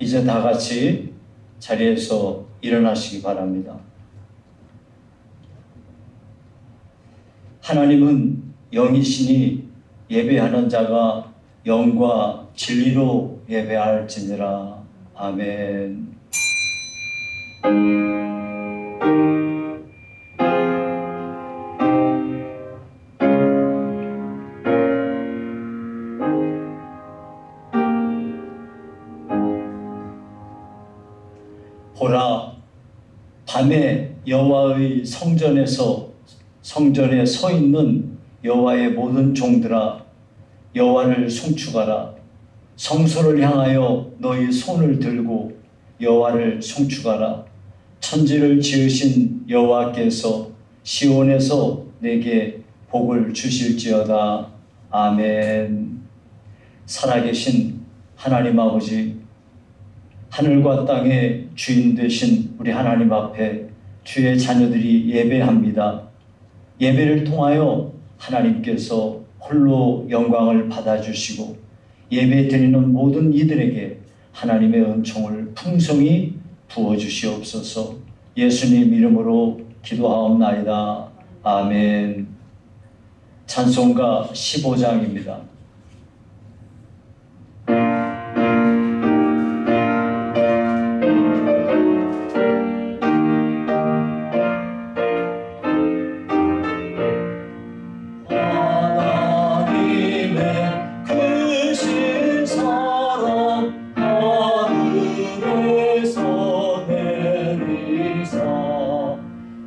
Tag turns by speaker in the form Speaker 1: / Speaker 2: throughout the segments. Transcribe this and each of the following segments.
Speaker 1: 이제 다 같이 자리에서 일어나시기 바랍니다. 하나님은 영이시니 예배하는 자가 영과 진리로 예배할지니라. 아멘. 보라, 밤에 여호와의 성전에 서 있는 여호와의 모든 종들아, 여호와를 송축하라. 성소를 향하여 너희 손을 들고 여호와를 송축하라. 천지를 지으신 여호와께서 시온에서 내게 복을 주실지어다. 아멘. 살아계신 하나님 아버지, 하늘과 땅의 주인 되신 우리 하나님 앞에 주의 자녀들이 예배합니다. 예배를 통하여 하나님께서 홀로 영광을 받아주시고 예배 드리는 모든 이들에게 하나님의 은총을 풍성히 부어주시옵소서. 예수님 이름으로 기도하옵나이다. 아멘. 찬송가 15장입니다.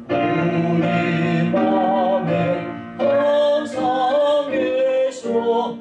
Speaker 1: 우리 맘에 항상 계셔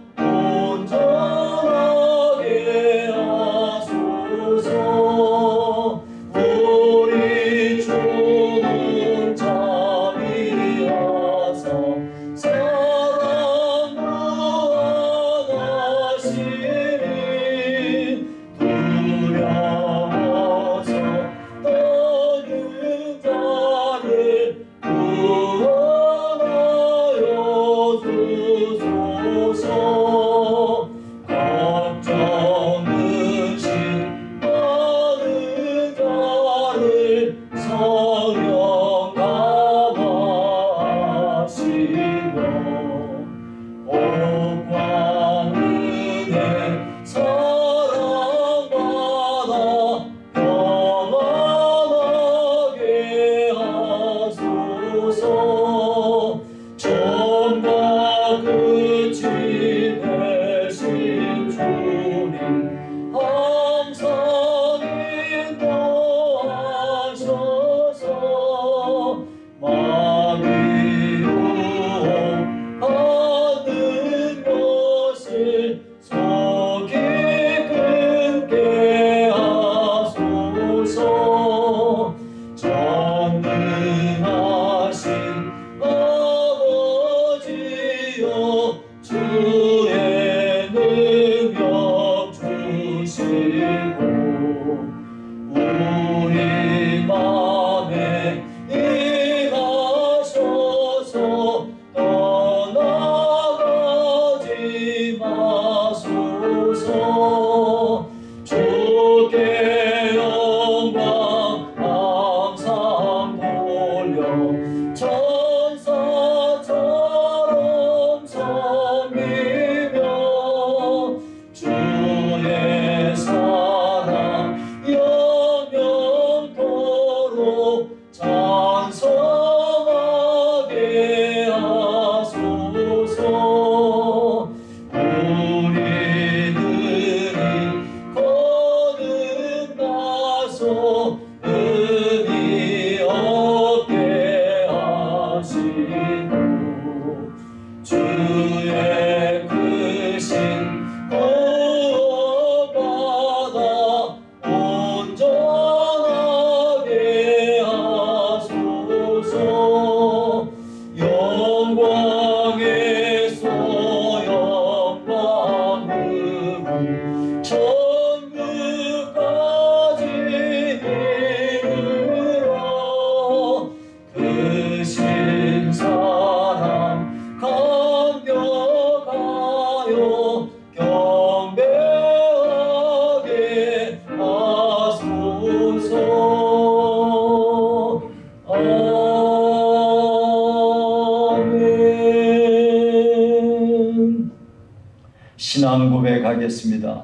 Speaker 1: 신앙 고백하겠습니다.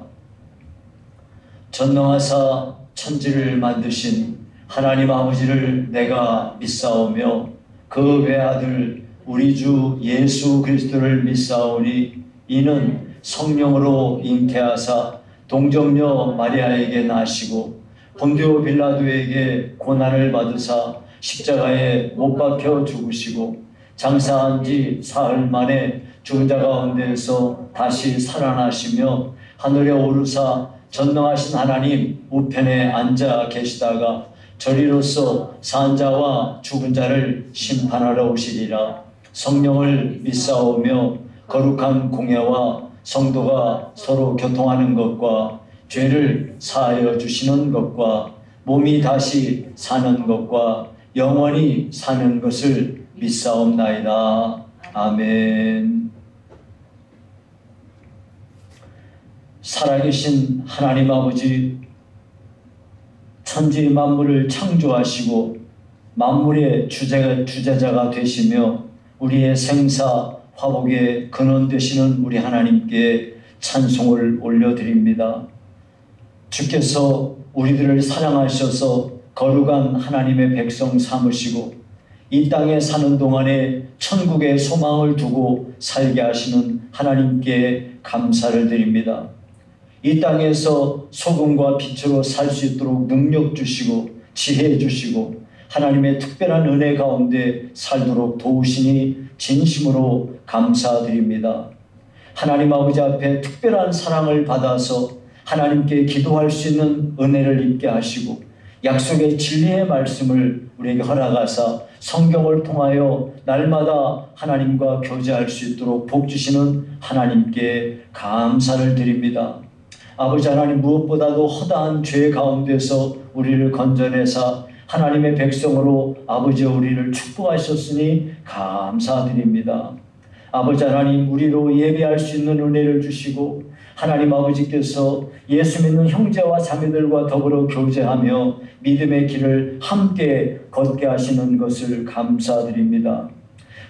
Speaker 1: 전능하사 천지를 만드신 하나님 아버지를 내가 믿사오며 그 외아들 우리 주 예수 그리스도를 믿사오니 이는 성령으로 잉태하사 동정녀 마리아에게 나시고 본디오 빌라도에게 고난을 받으사 십자가에 못 박혀 죽으시고 장사한 지 사흘 만에 죽은 자 가운데에서 다시 살아나시며 하늘에 오르사 전능하신 하나님 우편에 앉아 계시다가 저리로서 산 자와 죽은 자를 심판하러 오시리라. 성령을 믿사오며 거룩한 공예와 성도가 서로 교통하는 것과 죄를 사하여 주시는 것과 몸이 다시 사는 것과 영원히 사는 것을 믿사옵나이다. 아멘. 살아계신 하나님 아버지, 천지 만물을 창조하시고 만물의 주제자가 되시며 우리의 생사 화복의 근원 되시는 우리 하나님께 찬송을 올려드립니다. 주께서 우리들을 사랑하셔서 거룩한 하나님의 백성 삼으시고 이 땅에 사는 동안에 천국의 소망을 두고 살게 하시는 하나님께 감사를 드립니다. 이 땅에서 소금과 빛으로 살 수 있도록 능력 주시고 지혜 주시고 하나님의 특별한 은혜 가운데 살도록 도우시니 진심으로 감사드립니다. 하나님 아버지 앞에 특별한 사랑을 받아서 하나님께 기도할 수 있는 은혜를 입게 하시고 약속의 진리의 말씀을 우리에게 허락하사 성경을 통하여 날마다 하나님과 교제할 수 있도록 복 주시는 하나님께 감사를 드립니다. 아버지 하나님, 무엇보다도 허다한 죄 가운데서 우리를 건져내사 하나님의 백성으로 아버지 우리를 축복하셨으니 감사드립니다. 아버지 하나님, 우리로 예배할 수 있는 은혜를 주시고 하나님 아버지께서 예수 믿는 형제와 자매들과 더불어 교제하며 믿음의 길을 함께 걷게 하시는 것을 감사드립니다.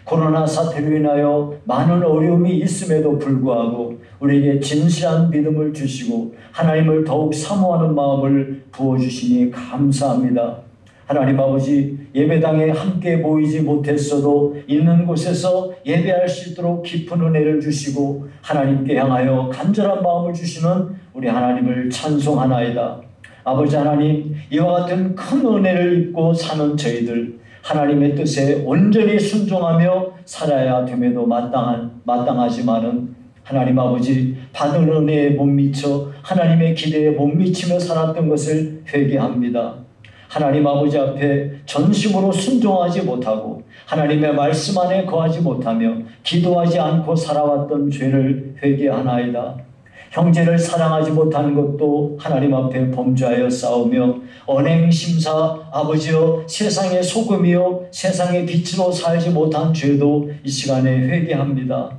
Speaker 1: 코로나 사태로 인하여 많은 어려움이 있음에도 불구하고 우리에게 진실한 믿음을 주시고 하나님을 더욱 사모하는 마음을 부어주시니 감사합니다. 하나님 아버지, 예배당에 함께 모이지 못했어도 있는 곳에서 예배할 수 있도록 깊은 은혜를 주시고 하나님께 향하여 간절한 마음을 주시는 우리 하나님을 찬송하나이다. 아버지 하나님, 이와 같은 큰 은혜를 입고 사는 저희들 하나님의 뜻에 온전히 순종하며 살아야 됨에도 마땅하지만은 하나님 아버지, 받은 은혜에 못 미쳐 하나님의 기대에 못 미치며 살았던 것을 회개합니다. 하나님 아버지 앞에 전심으로 순종하지 못하고 하나님의 말씀 안에 거하지 못하며 기도하지 않고 살아왔던 죄를 회개하나이다. 형제를 사랑하지 못하는 것도 하나님 앞에 범죄하여 싸우며 언행심사 아버지여 세상의 소금이요 세상의 빛으로 살지 못한 죄도 이 시간에 회개합니다.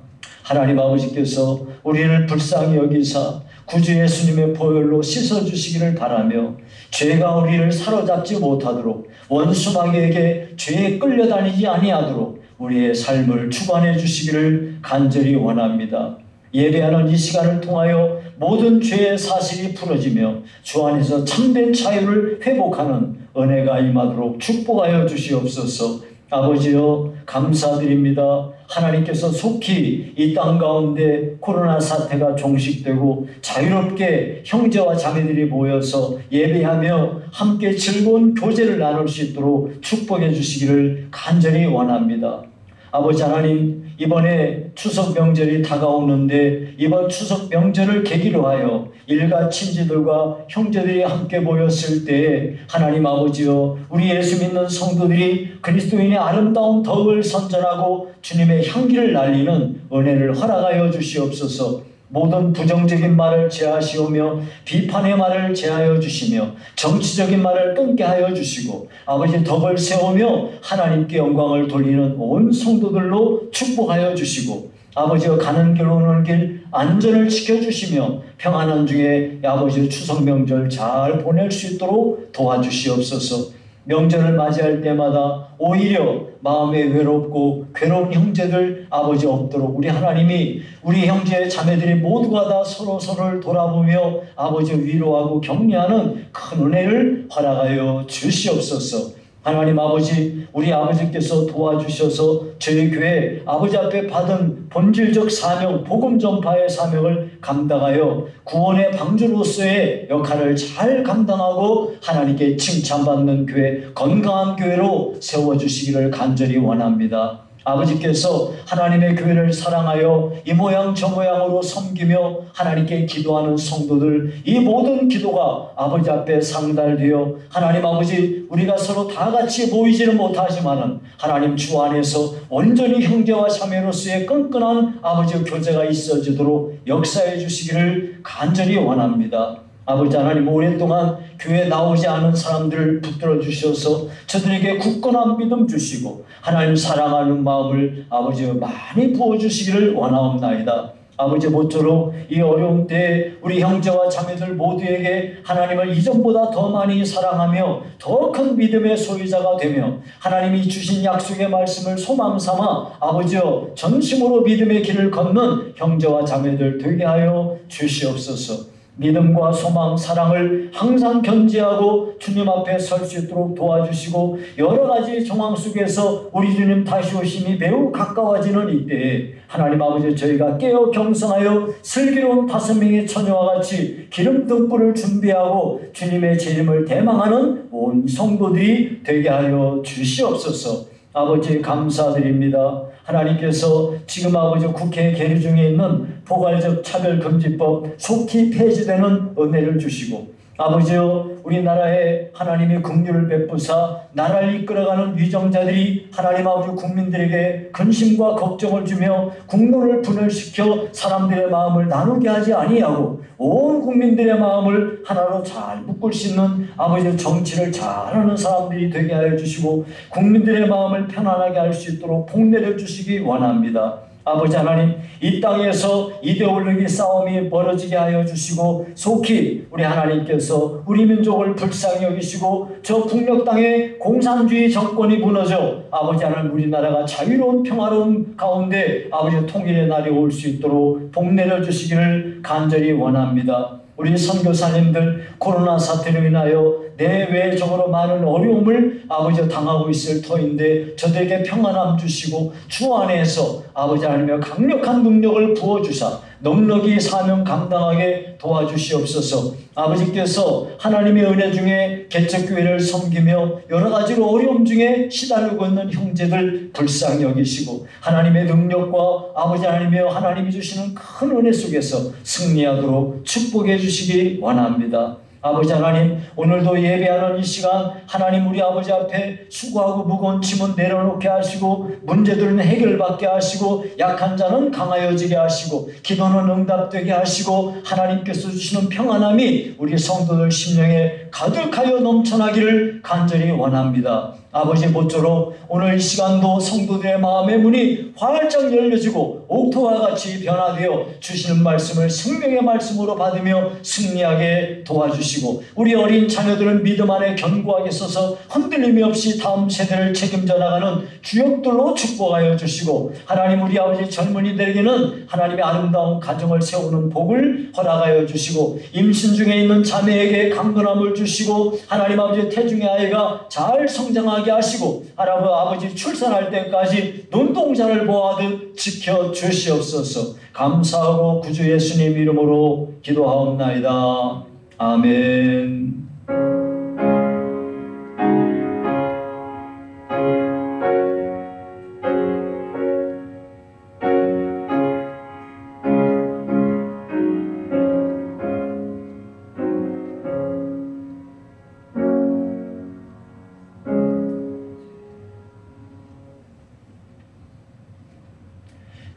Speaker 1: 하나님 아버지께서 우리를 불쌍히 여기사 구주 예수님의 보혈로 씻어주시기를 바라며 죄가 우리를 사로잡지 못하도록 원수마귀에게 죄에 끌려다니지 아니하도록 우리의 삶을 주관해 주시기를 간절히 원합니다. 예배하는 이 시간을 통하여 모든 죄의 사실이 풀어지며 주 안에서 참된 자유를 회복하는 은혜가 임하도록 축복하여 주시옵소서. 아버지여, 감사드립니다. 하나님께서 속히 이 땅 가운데 코로나 사태가 종식되고 자유롭게 형제와 자매들이 모여서 예배하며 함께 즐거운 교제를 나눌 수 있도록 축복해 주시기를 간절히 원합니다. 아버지 하나님, 이번에 추석 명절이 다가오는데 이번 추석 명절을 계기로 하여 일가 친지들과 형제들이 함께 모였을 때에 하나님 아버지여, 우리 예수 믿는 성도들이 그리스도인의 아름다운 덕을 선전하고 주님의 향기를 날리는 은혜를 허락하여 주시옵소서. 모든 부정적인 말을 제하시오며 비판의 말을 제하여 주시며 정치적인 말을 끊게 하여 주시고 아버지 덕을 세우며 하나님께 영광을 돌리는 온 성도들로 축복하여 주시고 아버지가 가는 길 오는 길 안전을 지켜주시며 평안한 중에 아버지 추석 명절 잘 보낼 수 있도록 도와주시옵소서. 명절을 맞이할 때마다 오히려 마음에 외롭고 괴로운 형제들 아버지 없도록 우리 하나님이 우리 형제 자매들이 모두가 다 서로를 돌아보며 아버지 위로하고 격려하는 큰 은혜를 허락하여 주시옵소서. 하나님 아버지, 우리 아버지께서 도와주셔서 저희 교회 아버지 앞에 받은 본질적 사명, 복음 전파의 사명을 감당하여 구원의 방주로서의 역할을 잘 감당하고 하나님께 칭찬받는 교회, 건강한 교회로 세워주시기를 간절히 원합니다. 아버지께서 하나님의 교회를 사랑하여 이 모양 저 모양으로 섬기며 하나님께 기도하는 성도들, 이 모든 기도가 아버지 앞에 상달되어 하나님 아버지, 우리가 서로 다 같이 모이지는 못하지만은 하나님 주 안에서 온전히 형제와 자매로서의 끈끈한 아버지 교제가 있어지도록 역사해 주시기를 간절히 원합니다. 아버지 하나님, 오랫동안 교회에 나오지 않은 사람들을 붙들어 주셔서 저들에게 굳건한 믿음 주시고 하나님 사랑하는 마음을 아버지 많이 부어주시기를 원하옵나이다. 아버지, 모쪼록 이 어려운 때에 우리 형제와 자매들 모두에게 하나님을 이전보다 더 많이 사랑하며 더 큰 믿음의 소유자가 되며 하나님이 주신 약속의 말씀을 소망 삼아 아버지여 전심으로 믿음의 길을 걷는 형제와 자매들 되게 하여 주시옵소서. 믿음과 소망, 사랑을 항상 견지하고 주님 앞에 설 수 있도록 도와주시고 여러 가지 정황 속에서 우리 주님 다시 오심이 매우 가까워지는 이때에 하나님 아버지, 저희가 깨어 경성하여 슬기로운 5명의 처녀와 같이 기름 등불을 준비하고 주님의 재림을 대망하는 온 성도들이 되게 하여 주시옵소서. 아버지 감사드립니다. 하나님께서 지금 아버지 국회에 계류 중에 있는 포괄적 차별금지법 속히 폐지되는 은혜를 주시고 아버지여, 우리나라에 하나님의 긍휼을 베푸사 나라를 이끌어가는 위정자들이 하나님 아버지 국민들에게 근심과 걱정을 주며 국론을 분열시켜 사람들의 마음을 나누게 하지 아니하고 온 국민들의 마음을 하나로 잘 묶을 수 있는 아버지 정치를 잘하는 사람들이 되게 하여 주시고 국민들의 마음을 편안하게 할 수 있도록 복내려 주시기 원합니다. 아버지 하나님, 이 땅에서 이데올로기 싸움이 벌어지게 하여 주시고 속히 우리 하나님께서 우리 민족을 불쌍히 여기시고 저 북녘 땅에 공산주의 정권이 무너져 아버지 하나님 우리나라가 자유로운 평화로운 가운데 아버지 통일의 날이 올 수 있도록 복내려 주시기를 간절히 원합니다. 우리 선교사님들 코로나 사태로 인하여 내외적으로 많은 어려움을 아버지 당하고 있을 터인데 저들에게 평안함 주시고 주 안에서 아버지 하나님의 강력한 능력을 부어주사 넉넉히 사명 감당하게 도와주시옵소서. 아버지께서 하나님의 은혜 중에 개척교회를 섬기며 여러 가지로 어려움 중에 시달리고 있는 형제들 불쌍히 여기시고 하나님의 능력과 아버지 하나님의 하나님이 주시는 큰 은혜 속에서 승리하도록 축복해 주시기 원합니다. 아버지 하나님, 오늘도 예배하는 이 시간 하나님 우리 아버지 앞에 수고하고 무거운 짐은 내려놓게 하시고 문제들은 해결받게 하시고 약한 자는 강하여지게 하시고 기도는 응답되게 하시고 하나님께서 주시는 평안함이 우리 성도들 심령에 가득하여 넘쳐나기를 간절히 원합니다. 아버지, 모쪼록 오늘 이 시간도 성도들의 마음의 문이 활짝 열려지고 옥토와 같이 변화되어 주시는 말씀을 생명의 말씀으로 받으며 승리하게 도와주시고 우리 어린 자녀들은 믿음 안에 견고하게 서서 흔들림이 없이 다음 세대를 책임져 나가는 주역들로 축복하여 주시고 하나님 우리 아버지 젊은이들에게는 하나님의 아름다운 가정을 세우는 복을 허락하여 주시고 임신 중에 있는 자매에게 강건함을 주시고 하나님 아버지 태중의 아이가 잘 성장하게 하시고 아버지 출산할 때까지 눈동자를 보아하듯 지켜 주시옵소서. 감사하고 구주 예수님 이름으로 기도하옵나이다. 아멘.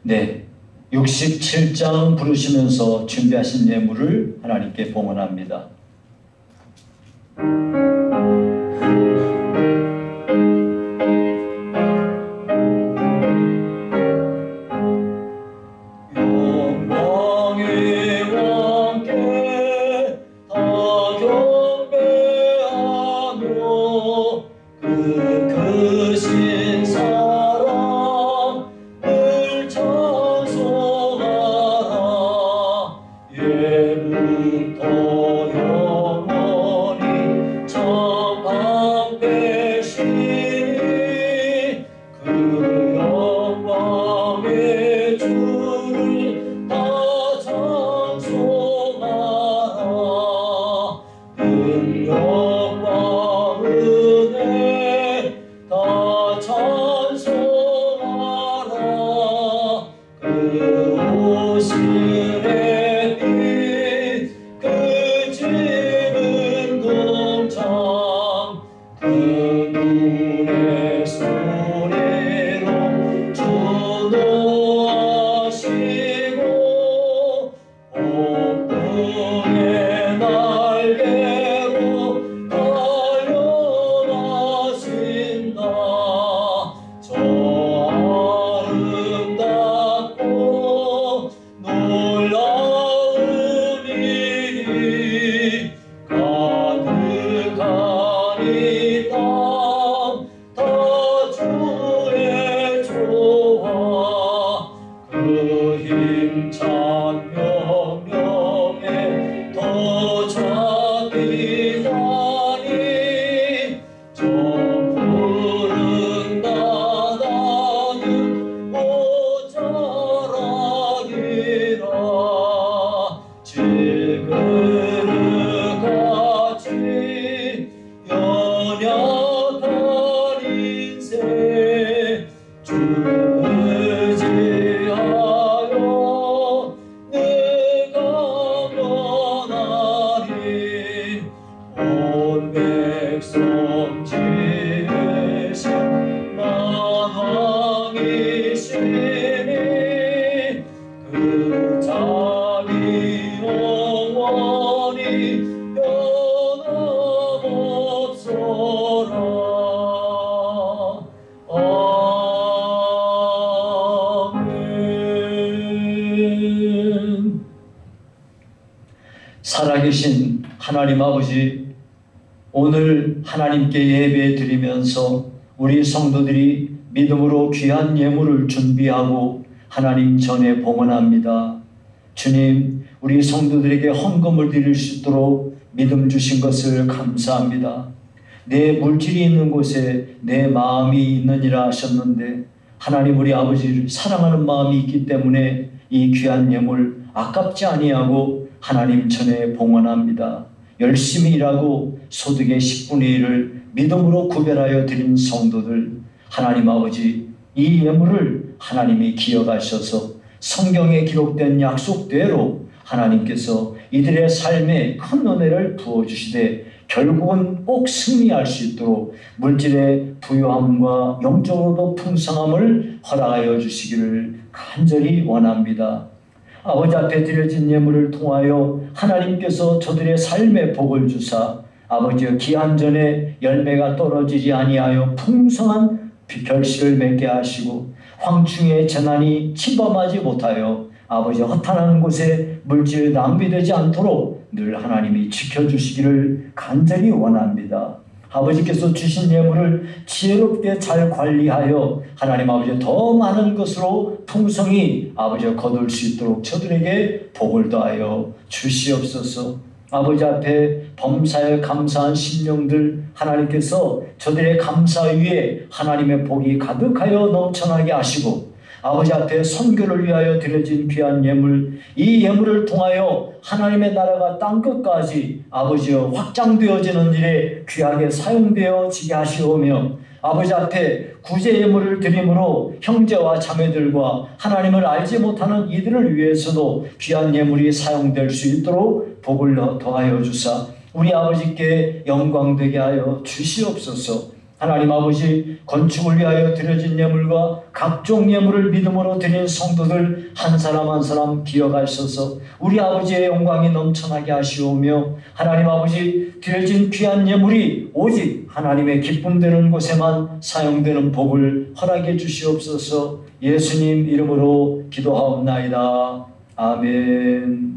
Speaker 1: 네, 67장 부르시면서 준비하신 예물을 하나님께 봉헌합니다. 크신 사랑을 찬송하라. 예부터 영원히 참 되시니 그 영광의 주를 다 찬송하라. 은영과 은혜 다 찬송하라. 그 오실의 빛 그 지는 공창 그 눈의 소리로 주노하시고 복등의 날개로 달려가신다. 저 아름답고 놀라운 일이 가득한 이 땅 다 주의 조화 그 힘찬 명령에 더 잡히다니 저 푸른 바다는 모자라기라. 질그릇같이 연약한 인생 주 의지하여 내가 면하리. 온 백성 지으신 만왕이시니 그 자비 영원히 변함없어라. 아멘. 살아계신 하나님 아버지, 오늘 하나님께 예배 드리면서 우리 성도들이 믿음으로 귀한 예물을 준비하고 하나님 전에 봉헌합니다. 주님, 우리 성도들에게 헌금을 드릴 수 있도록 믿음 주신 것을 감사합니다. 내 물질이 있는 곳에 내 마음이 있느니라 하셨는데, 하나님 우리 아버지를 사랑하는 마음이 있기 때문에 이 귀한 예물 아깝지 아니하고 하나님 전에 봉헌합니다. 열심히 일하고 소득의 10분의 1을 믿음으로 구별하여 드린 성도들, 하나님 아버지, 이 예물을 하나님이 기억하셔서 성경에 기록된 약속대로 하나님께서 이들의 삶에 큰 은혜를 부어주시되 결국은 꼭 승리할 수 있도록 물질의 부유함과 영적으로도 풍성함을 허락하여 주시기를 간절히 원합니다. 아버지 앞에 드려진 예물을 통하여 하나님께서 저들의 삶에 복을 주사 아버지의 기한 전에 열매가 떨어지지 아니하여 풍성한 결실을 맺게 하시고 황충의 재난이 침범하지 못하여 아버지 허탄한 곳에 물질 낭비되지 않도록 늘 하나님이 지켜주시기를 간절히 원합니다. 아버지께서 주신 예물을 지혜롭게 잘 관리하여 하나님 아버지 더 많은 것으로 풍성히 아버지 거둘 수 있도록 저들에게 복을 더하여 주시옵소서. 아버지 앞에 범사에 감사한 심령들 하나님께서 저들의 감사 위에 하나님의 복이 가득하여 넘쳐나게 하시고 아버지 앞에 선교를 위하여 드려진 귀한 예물, 이 예물을 통하여 하나님의 나라가 땅끝까지 아버지여 확장되어지는 일에 귀하게 사용되어지게 하시오며 아버지 앞에 구제 예물을 드림으로 형제와 자매들과 하나님을 알지 못하는 이들을 위해서도 귀한 예물이 사용될 수 있도록 복을 더하여 주사 우리 아버지께 영광되게 하여 주시옵소서. 하나님 아버지, 건축을 위하여 드려진 예물과 각종 예물을 믿음으로 드린 성도들 한 사람 한 사람 기억하셔서 우리 아버지의 영광이 넘쳐나게 하시오며 하나님 아버지, 드려진 귀한 예물이 오직 하나님의 기쁨 되는 곳에만 사용되는 복을 허락해 주시옵소서. 예수님 이름으로 기도하옵나이다. 아멘.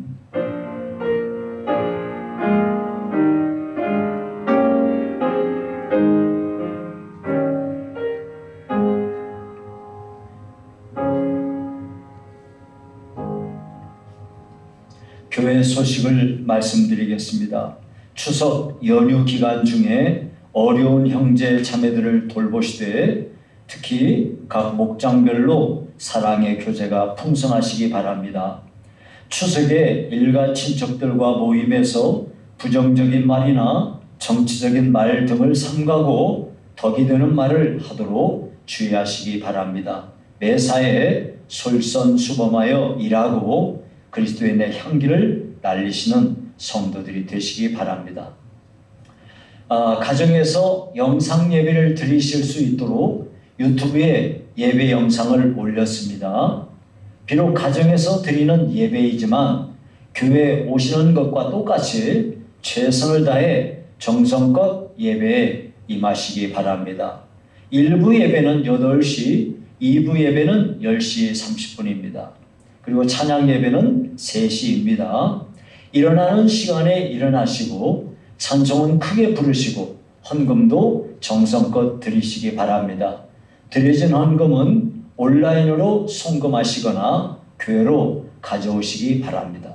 Speaker 1: 교회 소식을 말씀드리겠습니다. 추석 연휴 기간 중에 어려운 형제 자매들을 돌보시되 특히 각 목장별로 사랑의 교제가 풍성하시기 바랍니다. 추석에 일가 친척들과 모임에서 부정적인 말이나 정치적인 말 등을 삼가고 덕이 되는 말을 하도록 주의하시기 바랍니다. 매사에 솔선수범하여 일하고 그리스도인의 향기를 날리시는 성도들이 되시기 바랍니다. 가정에서 영상 예배를 드리실 수 있도록 유튜브에 예배 영상을 올렸습니다. 비록 가정에서 드리는 예배이지만 교회에 오시는 것과 똑같이 최선을 다해 정성껏 예배에 임하시기 바랍니다. 1부 예배는 8시, 2부 예배는 10시 30분입니다. 그리고 찬양 예배는 3시입니다. 일어나는 시간에 일어나시고 찬송은 크게 부르시고 헌금도 정성껏 드리시기 바랍니다. 드려진 헌금은 온라인으로 송금하시거나 교회로 가져오시기 바랍니다.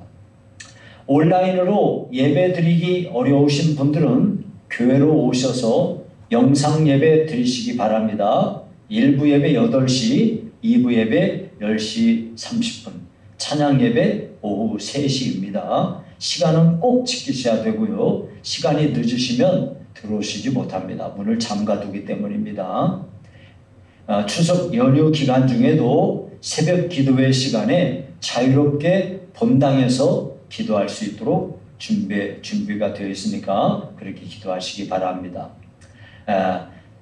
Speaker 1: 온라인으로 예배 드리기 어려우신 분들은 교회로 오셔서 영상 예배 드리시기 바랍니다. 1부 예배 8시, 2부 예배 10시 30분, 찬양 예배 오후 3시입니다. 시간은 꼭 지키셔야 되고요. 시간이 늦으시면 들어오시지 못합니다. 문을 잠가두기 때문입니다. 추석 연휴 기간 중에도 새벽 기도회 시간에 자유롭게 본당에서 기도할 수 있도록 준비가 되어 있으니까 그렇게 기도하시기 바랍니다.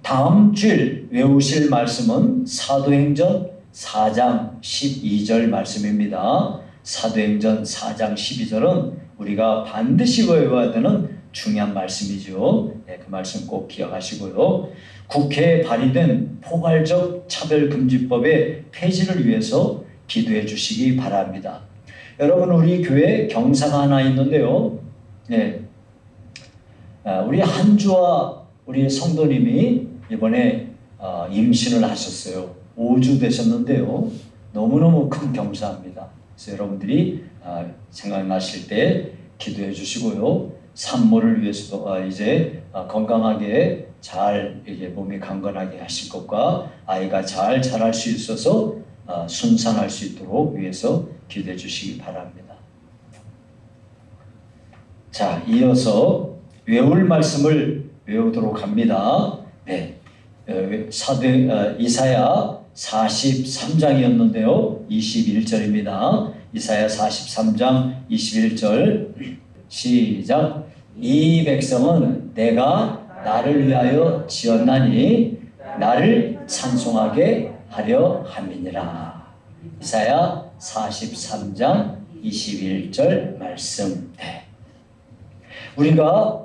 Speaker 1: 다음 주일 외우실 말씀은 사도행전 4장 12절 말씀입니다. 사도행전 4장 12절은 우리가 반드시 외워야 되는 중요한 말씀이죠. 그 말씀 꼭 기억하시고요. 국회에 발의된 포괄적 차별금지법의 폐지를 위해서 기도해 주시기 바랍니다. 여러분, 우리 교회 경사가 하나 있는데요. 우리 한주와 우리 성도님이 이번에 임신을 하셨어요. 5주 되셨는데요. 너무너무 큰 경사입니다. 그래서 여러분들이 생각나실 때 기도해 주시고요. 산모를 위해서도 이제 건강하게 잘 이게 몸이 강건하게 하실 것과 아이가 잘 자랄 수 있어서 순산할 수 있도록 위해서 기도해 주시기 바랍니다. 자, 이어서 외울 말씀을 외우도록 합니다. 이사야 43장이었는데요. 21절입니다. 이사야 43장 21절 시작. 이 백성은 내가 나를 위하여 지었나니 나를 찬송하게 하려 함이니라. 이사야 43장 21절 말씀. 우리가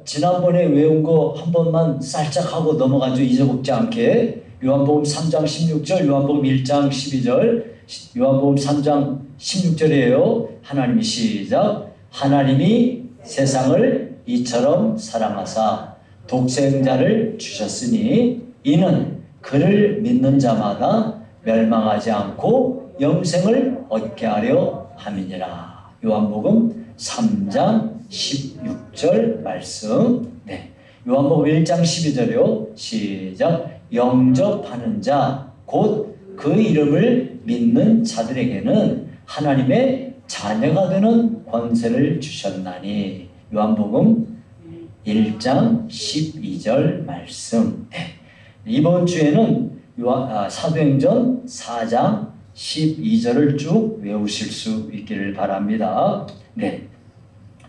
Speaker 1: 지난번에 외운 거 한 번만 살짝 하고 넘어가죠. 잊어먹지 않게. 요한복음 3장 16절, 요한복음 1장 12절, 요한복음 3장 16절이에요. 하나님이 시작. 하나님이 세상을 이처럼 사랑하사 독생자를 주셨으니 이는 그를 믿는 자마다 멸망하지 않고 영생을 얻게 하려 함이니라. 요한복음 3장 16절 말씀. 요한복음 1장 12절이요. 시작. 영접하는 자 곧 그 이름을 믿는 자들에게는 하나님의 자녀가 되는 권세를 주셨나니. 요한복음 1장 12절 말씀. 이번 주에는 사도행전 4장 12절을 쭉 외우실 수 있기를 바랍니다.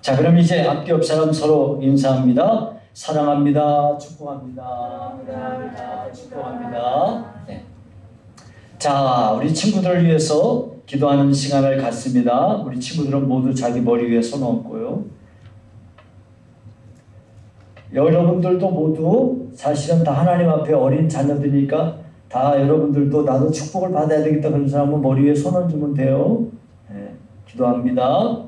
Speaker 1: 자, 그럼 이제 앞뒤 옆 사람 서로 인사합니다. 사랑합니다. 축복합니다. 축복합니다. 자, 우리 친구들을 위해서 기도하는 시간을 갖습니다. 우리 친구들은 모두 자기 머리 위에 손 얹고요. 여러분들도 모두 사실은 다 하나님 앞에 어린 자녀들이니까 다 여러분들도 나도 축복을 받아야 되겠다 그런 사람은 머리 위에 손 얹으면 돼요. 기도합니다.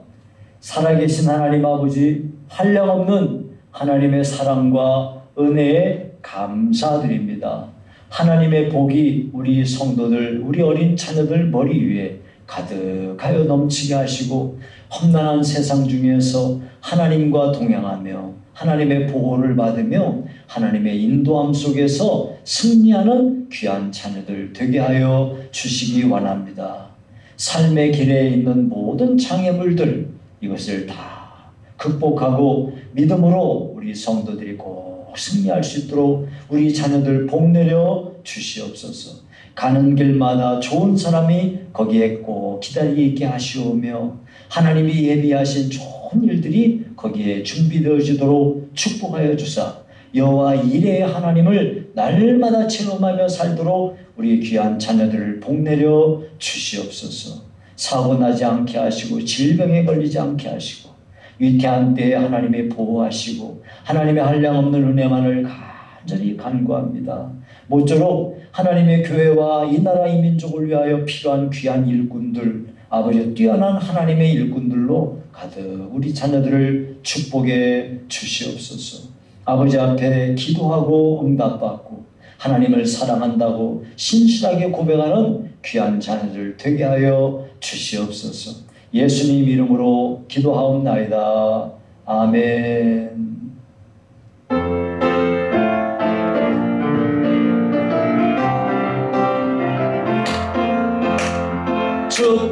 Speaker 1: 살아계신 하나님 아버지, 한량없는 하나님의 사랑과 은혜에 감사드립니다. 하나님의 복이 우리 성도들, 우리 어린 자녀들 머리 위에 가득하여 넘치게 하시고 험난한 세상 중에서 하나님과 동행하며 하나님의 보호를 받으며 하나님의 인도함 속에서 승리하는 귀한 자녀들 되게 하여 주시기 원합니다. 삶의 길에 있는 모든 장애물들, 이것을 다 극복하고 믿음으로 우리 성도들이 꼭 승리할 수 있도록 우리 자녀들 복내려 주시옵소서. 가는 길마다 좋은 사람이 거기에 꼭 기다리게 있게 하시오며 하나님이 예비하신 좋은 일들이 거기에 준비되어지도록 축복하여 주사 여호와 이레의 하나님을 날마다 체험하며 살도록 우리 귀한 자녀들을 복내려 주시옵소서. 사고 나지 않게 하시고 질병에 걸리지 않게 하시고 위태한 때에 하나님이 보호하시고 하나님의 한량없는 은혜만을 간절히 간구합니다. 모쪼록 하나님의 교회와 이 나라 이 민족을 위하여 필요한 귀한 일꾼들, 아버지 뛰어난 하나님의 일꾼들로 가득 우리 자녀들을 축복해 주시옵소서. 아버지 앞에 기도하고 응답받고 하나님을 사랑한다고 신실하게 고백하는 귀한 자녀들 되게 하여 주시옵소서. 예수님 이름으로 기도하옵나이다. 아멘.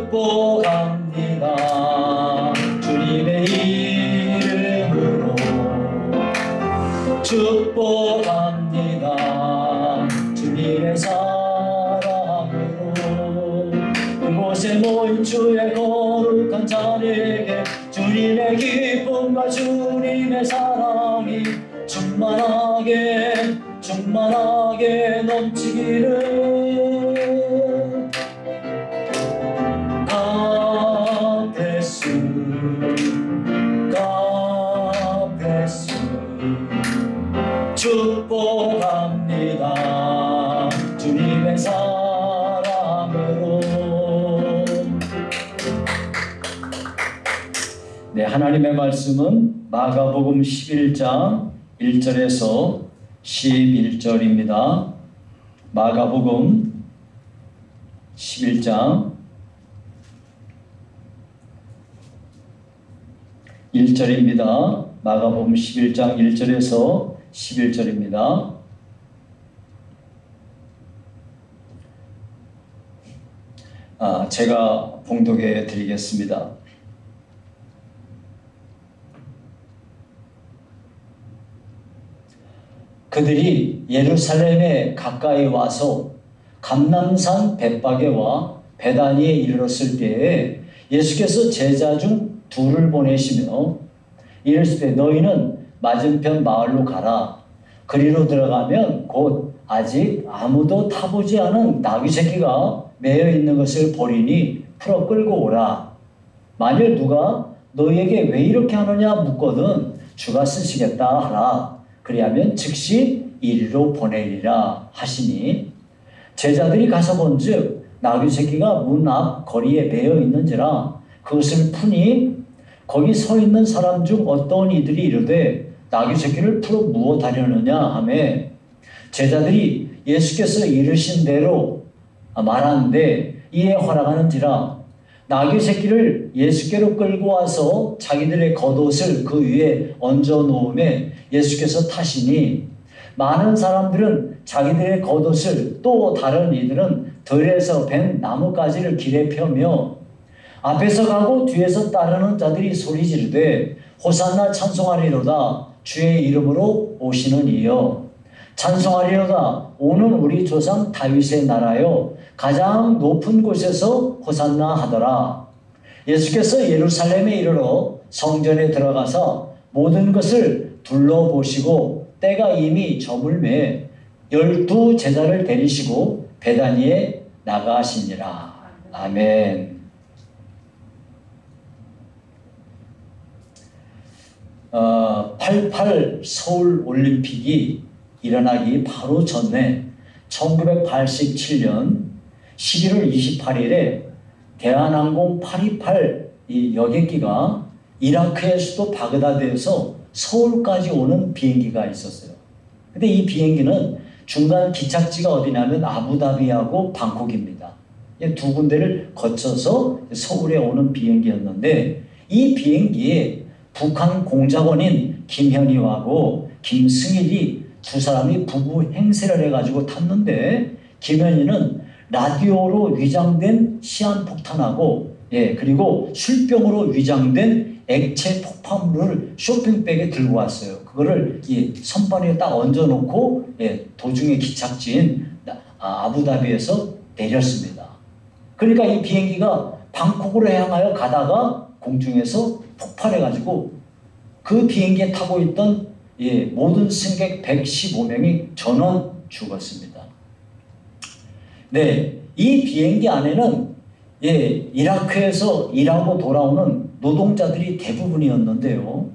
Speaker 1: 축복합니다. 주님의 이름으로 축복합니다. 주님의 사랑으로 이곳에 모인 주의 거룩한 자리에게 주님의 기쁨과 주님의 사랑이 충만하게 넘치기를 축복합니다. 주님의 사랑으로. 네, 하나님의 말씀은 마가복음 11장 1절에서 11절입니다. 마가복음 11장 1절입니다. 마가복음 11장 1절에서 11절입니다. 제가 봉독해 드리겠습니다. 그들이 예루살렘에 가까이 와서 감람산 벳바게와 베다니에 이르렀을 때에 예수께서 제자 중 둘을 보내시며 이르시되 너희는 맞은편 마을로 가라. 그리로 들어가면 곧 아직 아무도 타보지 않은 나귀 새끼가 매여 있는 것을 보리니 풀어 끌고 오라. 만일 누가 너희에게 왜 이렇게 하느냐 묻거든 주가 쓰시겠다 하라. 그리하면 즉시 이리로 보내리라 하시니 제자들이 가서 본즉 나귀 새끼가 문 앞 거리에 매여 있는지라 그것을 푸니 거기 서 있는 사람 중 어떤 이들이 이르되 나귀 새끼를 풀어 무엇하려느냐 하매 제자들이 예수께서 이르신 대로 말하는데 이에 허락하는지라 나귀 새끼를 예수께로 끌고 와서 자기들의 겉옷을 그 위에 얹어 놓음에 예수께서 타시니 많은 사람들은 자기들의 겉옷을 또 다른 이들은 들에서 벤 나뭇가지를 길에 펴며 앞에서 가고 뒤에서 따르는 자들이 소리 지르되 호산나 찬송하리로다 주의 이름으로 오시는 이여 찬송하리로다 오는 우리 조상 다윗의 나라여 가장 높은 곳에서 호산나 하더라. 예수께서 예루살렘에 이르러 성전에 들어가서 모든 것을 둘러보시고 때가 이미 저물매 12 제자를 데리시고 베다니에 나가시니라. 아멘. 88 서울 올림픽이 일어나기 바로 전에 1987년 11월 28일에 대한항공 828 이 여객기가 이라크의 수도 바그다드에서 서울까지 오는 비행기가 있었어요. 근데 이 비행기는 중간 기착지가 어디냐면 아부다비하고 방콕입니다. 두 군데를 거쳐서 서울에 오는 비행기였는데 이 비행기에 북한 공작원인 김현희하고 김승일이 두 사람이 부부 행세를 해가지고 탔는데, 김현희는 라디오로 위장된 시한폭탄하고 그리고 술병으로 위장된 액체 폭발물을 쇼핑백에 들고 왔어요. 그거를 선반에 딱 얹어놓고 도중에 기착지인 아부다비에서 내렸습니다. 그러니까 이 비행기가 방콕으로 향하여 가다가 공중에서 폭발해가지고 그 비행기에 타고 있던 모든 승객 115명이 전원 죽었습니다. 네, 이 비행기 안에는 이라크에서 일하고 돌아오는 노동자들이 대부분이었는데요.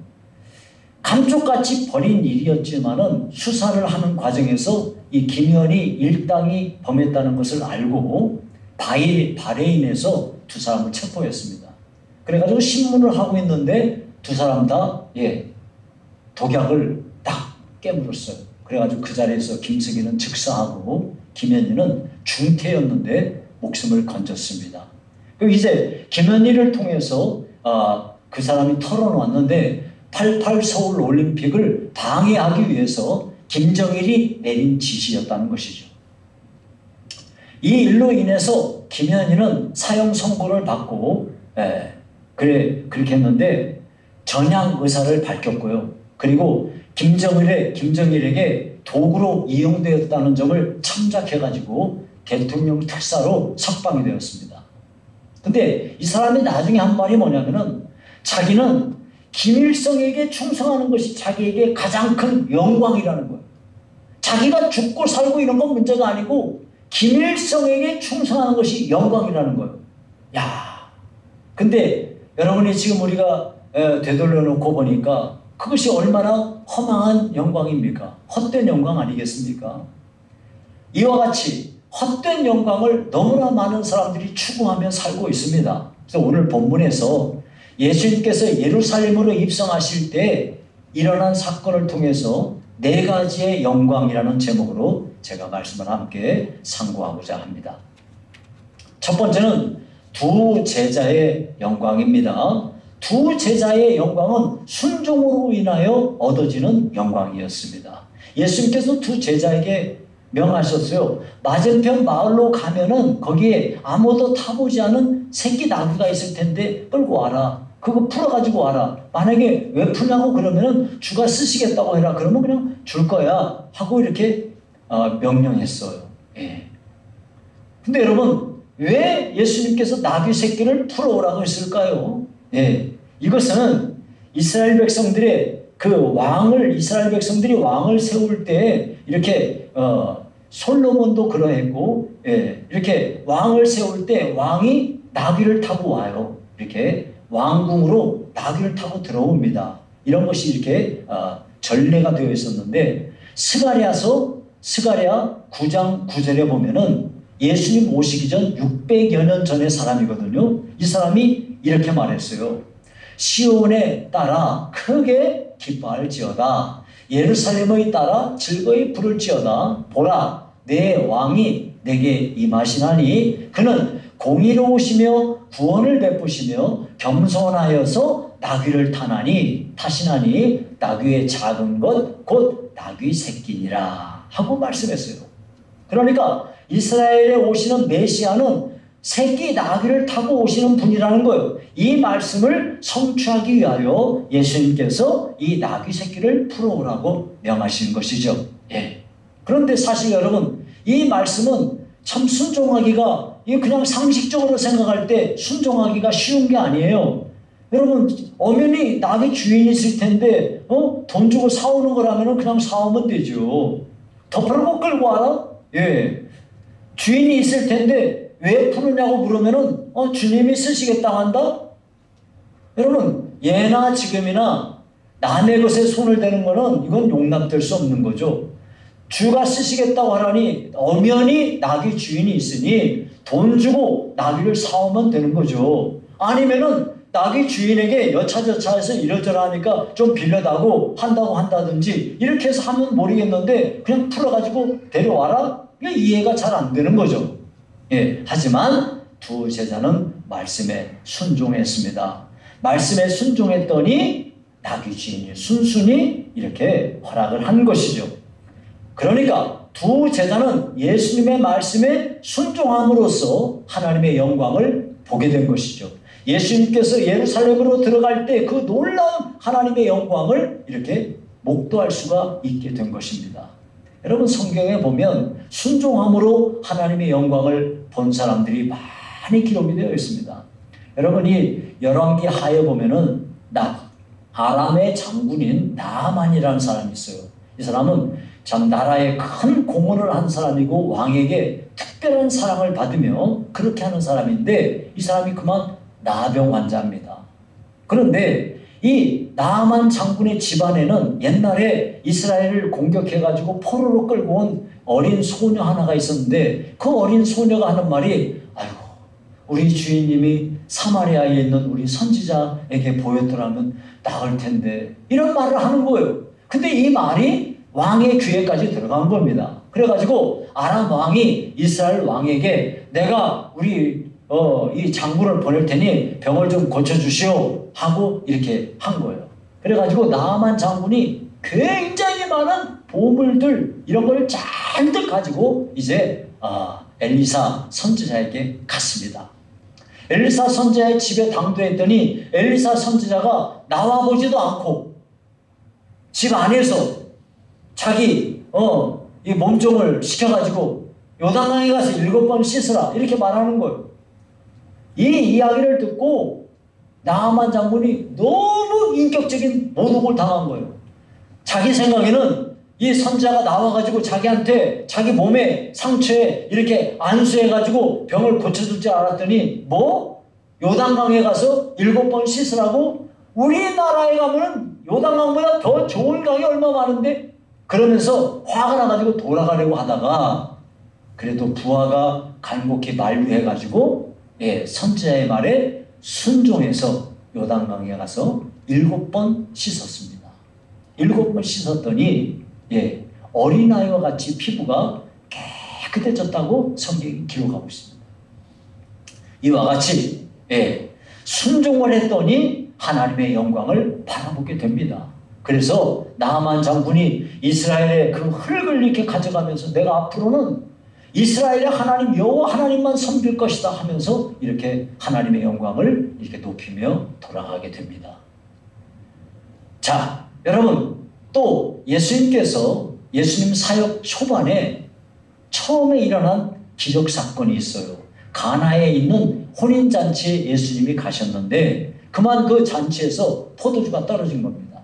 Speaker 1: 감쪽같이 벌인 일이었지만은 수사를 하는 과정에서 이 김현희 일당이 범했다는 것을 알고 바레인에서 두 사람을 체포했습니다. 그래가지고 신문을 하고 있는데 두 사람 다 독약을 딱 깨물었어요. 그래가지고 그 자리에서 김승희는 즉사하고 김현희는 중태였는데 목숨을 건졌습니다. 그리고 이제 김현희를 통해서 그 사람이 털어놓았는데 88 서울 올림픽을 방해하기 위해서 김정일이 내린 지시였다는 것이죠. 이 일로 인해서 김현희는 사형 선고를 받고 그렇게 했는데 전향 의사를 밝혔고요. 그리고 김정일에게 도구로 이용되었다는 점을 참작해가지고 대통령 특사로 석방이 되었습니다. 근데 이 사람이 나중에 한 말이 뭐냐면은 자기는 김일성에게 충성하는 것이 자기에게 가장 큰 영광이라는 거예요. 자기가 죽고 살고 이런 건 문제가 아니고 김일성에게 충성하는 것이 영광이라는 거예요. 야, 근데 여러분이 지금 우리가 되돌려 놓고 보니까 그것이 얼마나 허망한 영광입니까? 헛된 영광 아니겠습니까? 이와 같이 헛된 영광을 너무나 많은 사람들이 추구하며 살고 있습니다. 그래서 오늘 본문에서 예수님께서 예루살렘으로 입성하실 때 일어난 사건을 통해서 4가지의 영광이라는 제목으로 제가 말씀을 함께 상고하고자 합니다. 첫 번째는 두 제자의 영광입니다. 두 제자의 영광은 순종으로 인하여 얻어지는 영광이었습니다. 예수님께서 두 제자에게 명하셨어요. 맞은편 마을로 가면은 거기에 아무도 타보지 않은 새끼 나귀가 있을 텐데 끌고 와라. 그거 풀어가지고 와라. 만약에 왜 푸냐고 그러면은 주가 쓰시겠다고 해라. 그러면 그냥 줄 거야 하고 이렇게 명령했어요. 근데 여러분, 왜 예수님께서 나귀 새끼를 풀어오라고 했을까요? 이것은 이스라엘 백성들의 이스라엘 백성들이 왕을 세울 때 이렇게 솔로몬도 그러했고, 이렇게 왕을 세울 때 왕이 나귀를 타고 와요. 이렇게 왕궁으로 나귀를 타고 들어옵니다. 이런 것이 이렇게 전례가 되어 있었는데, 스가랴 9장 9절에 보면은 예수님 오시기 전 600여 년 전의 사람이거든요. 이 사람이 이렇게 말했어요. 시온에 따라 크게 기뻐할지어다. 예루살렘의 따라 즐거이 부를지어다. 보라, 내 왕이 내게 임하시나니 그는 공의로우시며 구원을 베푸시며 겸손하여서 나귀를 타시나니 나귀의 작은 것 곧 나귀 새끼니라 하고 말씀했어요. 그러니까 이스라엘에 오시는 메시아는 새끼 나귀를 타고 오시는 분이라는 거예요. 이 말씀을 성취하기 위하여 예수님께서 이 나귀 새끼를 풀어오라고 명하신 것이죠. 그런데 사실 여러분, 이 말씀은 참 순종하기가, 그냥 상식적으로 생각할 때 순종하기가 쉬운 게 아니에요. 여러분, 엄연히 나귀 주인이 있을 텐데 돈 주고 사오는 거라면 그냥 사오면 되죠. 덮으라고 끌고 와라? 주인이 있을 텐데 왜 푸느냐고 물으면은 주님이 쓰시겠다고 한다? 여러분, 예나 지금이나 남의 것에 손을 대는 거는 이건 용납될 수 없는 거죠. 주가 쓰시겠다고 하라니 엄연히 나귀 주인이 있으니 돈 주고 나귀를 사오면 되는 거죠. 아니면은 나귀 주인에게 여차저차해서 이러저러 하니까 좀 빌려다고 한다든지 이렇게 해서 하면 모르겠는데 그냥 풀어가지고 데려와라? 이게 이해가 잘 안 되는 거죠. 하지만 두 제자는 말씀에 순종했습니다. 말씀에 순종했더니 나귀 주인이 순순히 이렇게 허락을 한 것이죠. 그러니까 두 제자는 예수님의 말씀에 순종함으로써 하나님의 영광을 보게 된 것이죠. 예수님께서 예루살렘으로 들어갈 때 그 놀라운 하나님의 영광을 이렇게 목도할 수가 있게 된 것입니다. 여러분, 성경에 보면 순종함으로 하나님의 영광을 본 사람들이 많이 기록이 되어 있습니다. 여러분이 열왕기 하에 보면은 아람의 장군인 나아만이라는 사람이 있어요. 이 사람은 참 나라에 큰 공헌을 한 사람이고 왕에게 특별한 사랑을 받으며 그렇게 하는 사람인데, 이 사람이 그만 나병 환자입니다. 그런데 이 나아만 장군의 집안에는 옛날에 이스라엘을 공격해가지고 포로로 끌고 온 어린 소녀 하나가 있었는데, 그 어린 소녀가 하는 말이, 아이고, 우리 주인님이 사마리아에 있는 우리 선지자에게 보였더라면 나을 텐데, 이런 말을 하는 거예요. 근데 이 말이 왕의 귀에까지 들어간 겁니다. 그래가지고 아람 왕이 이스라엘 왕에게 내가 우리 이 장군을 보낼 테니 병을 좀 고쳐주시오 하고 이렇게 한 거예요. 그래가지고 나아만 장군이 굉장히 많은 보물들 이런 걸 잔뜩 가지고 이제 엘리사 선지자에게 갔습니다. 엘리사 선지자의 집에 당도했더니 엘리사 선지자가 나와보지도 않고 집 안에서 자기 이 몸종을 시켜가지고 요단강에 가서 7번 씻으라 이렇게 말하는 거예요. 이 이야기를 듣고 나아만 장군이 너무 인격적인 모독을 당한 거예요. 자기 생각에는 이 선지자가 나와가지고 자기한테 자기 몸에 상처에 이렇게 안수해가지고 병을 고쳐줄 줄 알았더니 뭐? 요단강에 가서 7번 씻으라고? 우리나라에 가면은 요단강보다 더 좋은 강이 얼마 많은데? 그러면서 화가 나가지고 돌아가려고 하다가 그래도 부하가 간곡히 만류해가지고 선지자의 말에 순종해서 요단강에 가서 7번 씻었습니다. 7번 씻었더니 어린아이와 같이 피부가 깨끗해졌다고 성경이 기록하고 있습니다. 이와 같이 순종을 했더니 하나님의 영광을 바라보게 됩니다. 그래서 나아만 장군이 이스라엘의 그 흙을 이렇게 가져가면서 내가 앞으로는 이스라엘의 하나님 여호와 하나님만 섬길 것이다 하면서 이렇게 하나님의 영광을 이렇게 높이며 돌아가게 됩니다. 자, 여러분, 또 예수님께서 예수님 사역 초반에 처음에 일어난 기적 사건이 있어요. 가나에 있는 혼인잔치에 예수님이 가셨는데 그만 그 잔치에서 포도주가 떨어진 겁니다.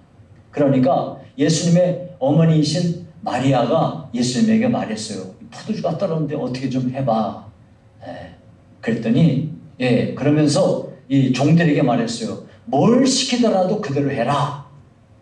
Speaker 1: 그러니까 예수님의 어머니이신 마리아가 예수님에게 말했어요. 포도주가 떨어졌는데 어떻게 좀 해봐. 그랬더니 그러면서 이 종들에게 말했어요. 뭘 시키더라도 그대로 해라.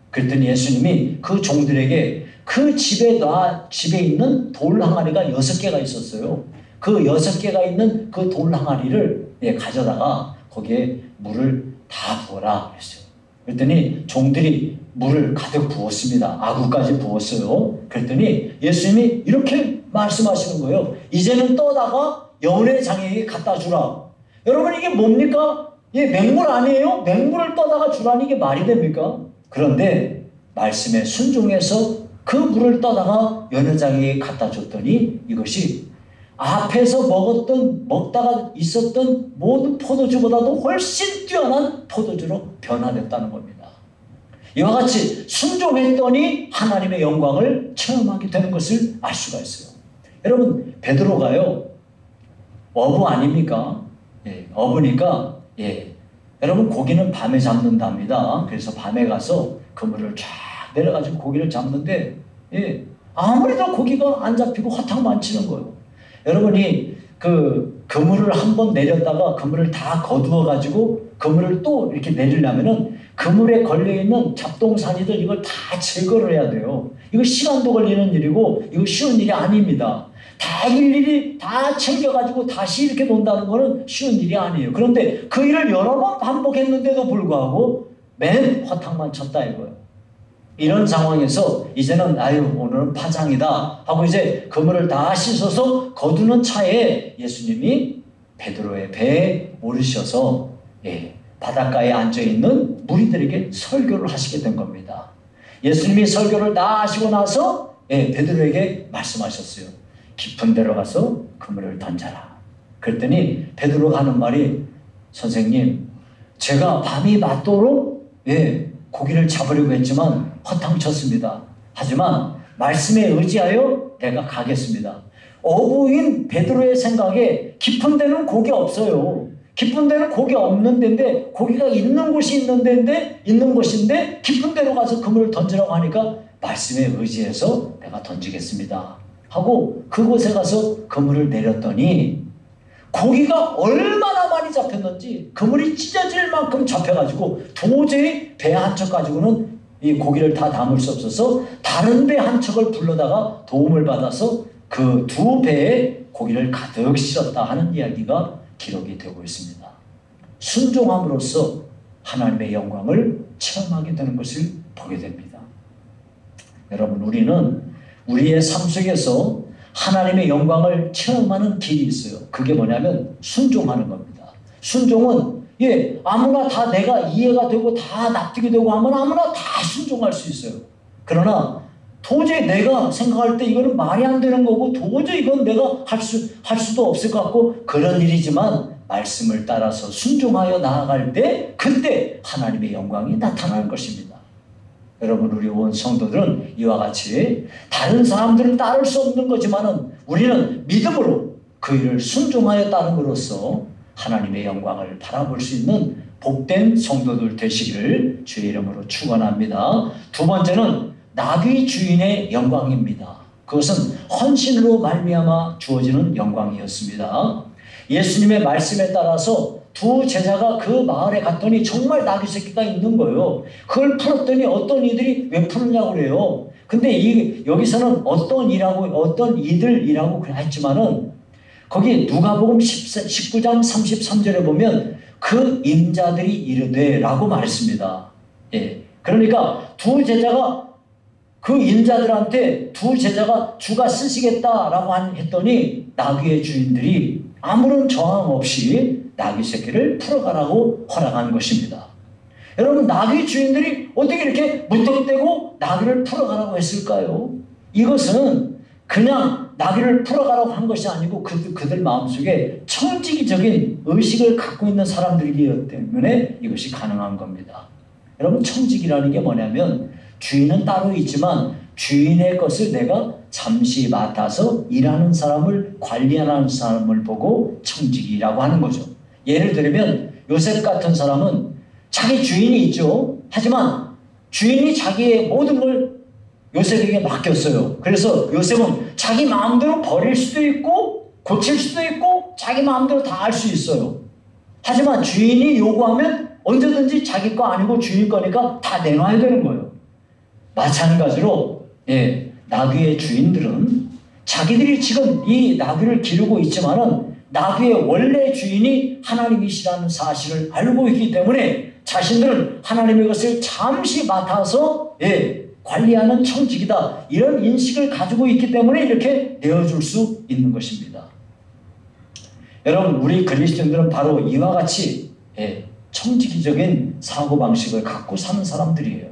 Speaker 1: 그랬더니 예수님이 그 종들에게 그 집에 있는 돌 항아리가 6개가 있었어요. 그 6개가 있는 그 돌 항아리를 가져다가 거기에 물을 다 부어라 그랬어요. 그랬더니 종들이 물을 가득 부었습니다. 아구까지 부었어요. 그랬더니 예수님이 이렇게 말씀하시는 거예요. 이제는 떠다가 여운의 장에게 갖다 주라. 여러분, 이게 뭡니까? 이게 맹물 아니에요? 맹물을 떠다가 주라니 이게 말이 됩니까? 그런데 말씀에 순종해서 그 물을 떠다가 연회장에게 갖다 줬더니 이것이 앞에서 먹다가 있었던 모든 포도주보다도 훨씬 뛰어난 포도주로 변화됐다는 겁니다. 이와 같이 순종했더니 하나님의 영광을 체험하게 되는 것을 알 수가 있어요. 여러분, 베드로가요, 어부 아닙니까? 어부니까 여러분, 고기는 밤에 잡는답니다. 그래서 밤에 가서 그물을 쫙 내려가지고 고기를 잡는데 아무래도 고기가 안 잡히고 허탕만 치는 거예요. 여러분이 그 그물을 한번 내렸다가 그물을 다 거두어 가지고 그물을 또 이렇게 내리려면은 그물에 걸려있는 잡동사니들 이걸 다 제거를 해야 돼요. 이거 시간도 걸리는 일이고 이거 쉬운 일이 아닙니다. 다 일일이 다 챙겨가지고 다시 이렇게 논다는 거는 쉬운 일이 아니에요. 그런데 그 일을 여러 번 반복했는데도 불구하고 맨 허탕만 쳤다 이거예요. 이런 상황에서 이제는 오늘은 파장이다 하고 이제 그물을 다 씻어서 거두는 차에 예수님이 베드로의 배에 오르셔서 바닷가에 앉아있는 무리들에게 설교를 하시게 된 겁니다. 예수님이 설교를 다 하시고 나서 베드로에게 말씀하셨어요. 깊은 데로 가서 그물을 던져라. 그랬더니 베드로가 하는 말이, 선생님, 제가 밤이 맞도록 고기를 잡으려고 했지만 허탕쳤습니다. 하지만 말씀에 의지하여 내가 가겠습니다. 어부인 베드로의 생각에 깊은 데는 고기 없어요. 깊은 데는 고기 없는 데인데, 고기가 있는 곳이 있는 곳인데 깊은 데로 가서 그물을 던지라고 하니까 말씀에 의지해서 내가 던지겠습니다 하고 그곳에 가서 그물을 내렸더니 고기가 얼마나 많이 잡혔는지 그물이 찢어질 만큼 잡혀가지고 도저히 배 한 척 가지고는 이 고기를 다 담을 수 없어서 다른 배 한 척을 불러다가 도움을 받아서 그 두 배에 고기를 가득 실었다 하는 이야기가 기록이 되고 있습니다. 순종함으로써 하나님의 영광을 체험하게 되는 것을 보게 됩니다. 여러분, 우리는 우리의 삶 속에서 하나님의 영광을 체험하는 길이 있어요. 그게 뭐냐면 순종하는 겁니다. 순종은 아무나 다 내가 이해가 되고 다 납득이 되고 하면 아무나 다 순종할 수 있어요. 그러나 도저히 내가 생각할 때 이거는 말이 안 되는 거고 도저히 이건 내가 할 수도 없을 것 같고 그런 일이지만 말씀을 따라서 순종하여 나아갈 때 그때 하나님의 영광이 나타나는 것입니다. 여러분, 우리 온 성도들은 이와 같이 다른 사람들을 따를 수 없는 거지만은 우리는 믿음으로 그 일을 순종하여 따름으로써 하나님의 영광을 바라볼 수 있는 복된 성도들 되시기를 주의 이름으로 축원합니다. 두 번째는 나귀 주인의 영광입니다. 그것은 헌신으로 말미암아 주어지는 영광이었습니다. 예수님의 말씀에 따라서 두 제자가 그 마을에 갔더니 정말 나귀 새끼가 있는 거예요. 그걸 풀었더니 어떤 이들이 왜 풀느냐고 그래요. 근데 여기서는 어떤 이들이라고 했지만은 거기 누가복음 19장 33절에 보면 그 임자들이 이르되 라고 말했습니다. 그러니까 두 제자가 그 임자들한테 두 제자가 주가 쓰시겠다라고 했더니 나귀의 주인들이 아무런 저항 없이 나귀 새끼를 풀어가라고 허락한 것입니다. 여러분, 나귀 주인들이 어떻게 이렇게 무턱대고 나귀를 풀어가라고 했을까요? 이것은 그냥 나귀를 풀어가라고 한 것이 아니고 그들 마음속에 청지기적인 의식을 갖고 있는 사람들이기 때문에 이것이 가능한 겁니다. 여러분, 청지기라는 게 뭐냐면 주인은 따로 있지만 주인의 것을 내가 잠시 맡아서 일하는 사람을 관리하는 사람을 보고 청지기라고 하는 거죠. 예를 들면 요셉 같은 사람은 자기 주인이 있죠. 하지만 주인이 자기의 모든 걸 요셉에게 맡겼어요. 그래서 요셉은 자기 마음대로 버릴 수도 있고 고칠 수도 있고 자기 마음대로 다 할 수 있어요. 하지만 주인이 요구하면 언제든지 자기 거 아니고 주인 거니까 다 내놔야 되는 거예요. 마찬가지로 나귀의 주인들은 자기들이 지금 이 나귀를 기르고 있지만은 나귀의 원래 주인이 하나님이시라는 사실을 알고 있기 때문에 자신들은 하나님의 것을 잠시 맡아서 관리하는 청지기다, 이런 인식을 가지고 있기 때문에 이렇게 내어줄 수 있는 것입니다. 여러분, 우리 그리스도인들은 바로 이와 같이 청지기적인 사고방식을 갖고 사는 사람들이에요.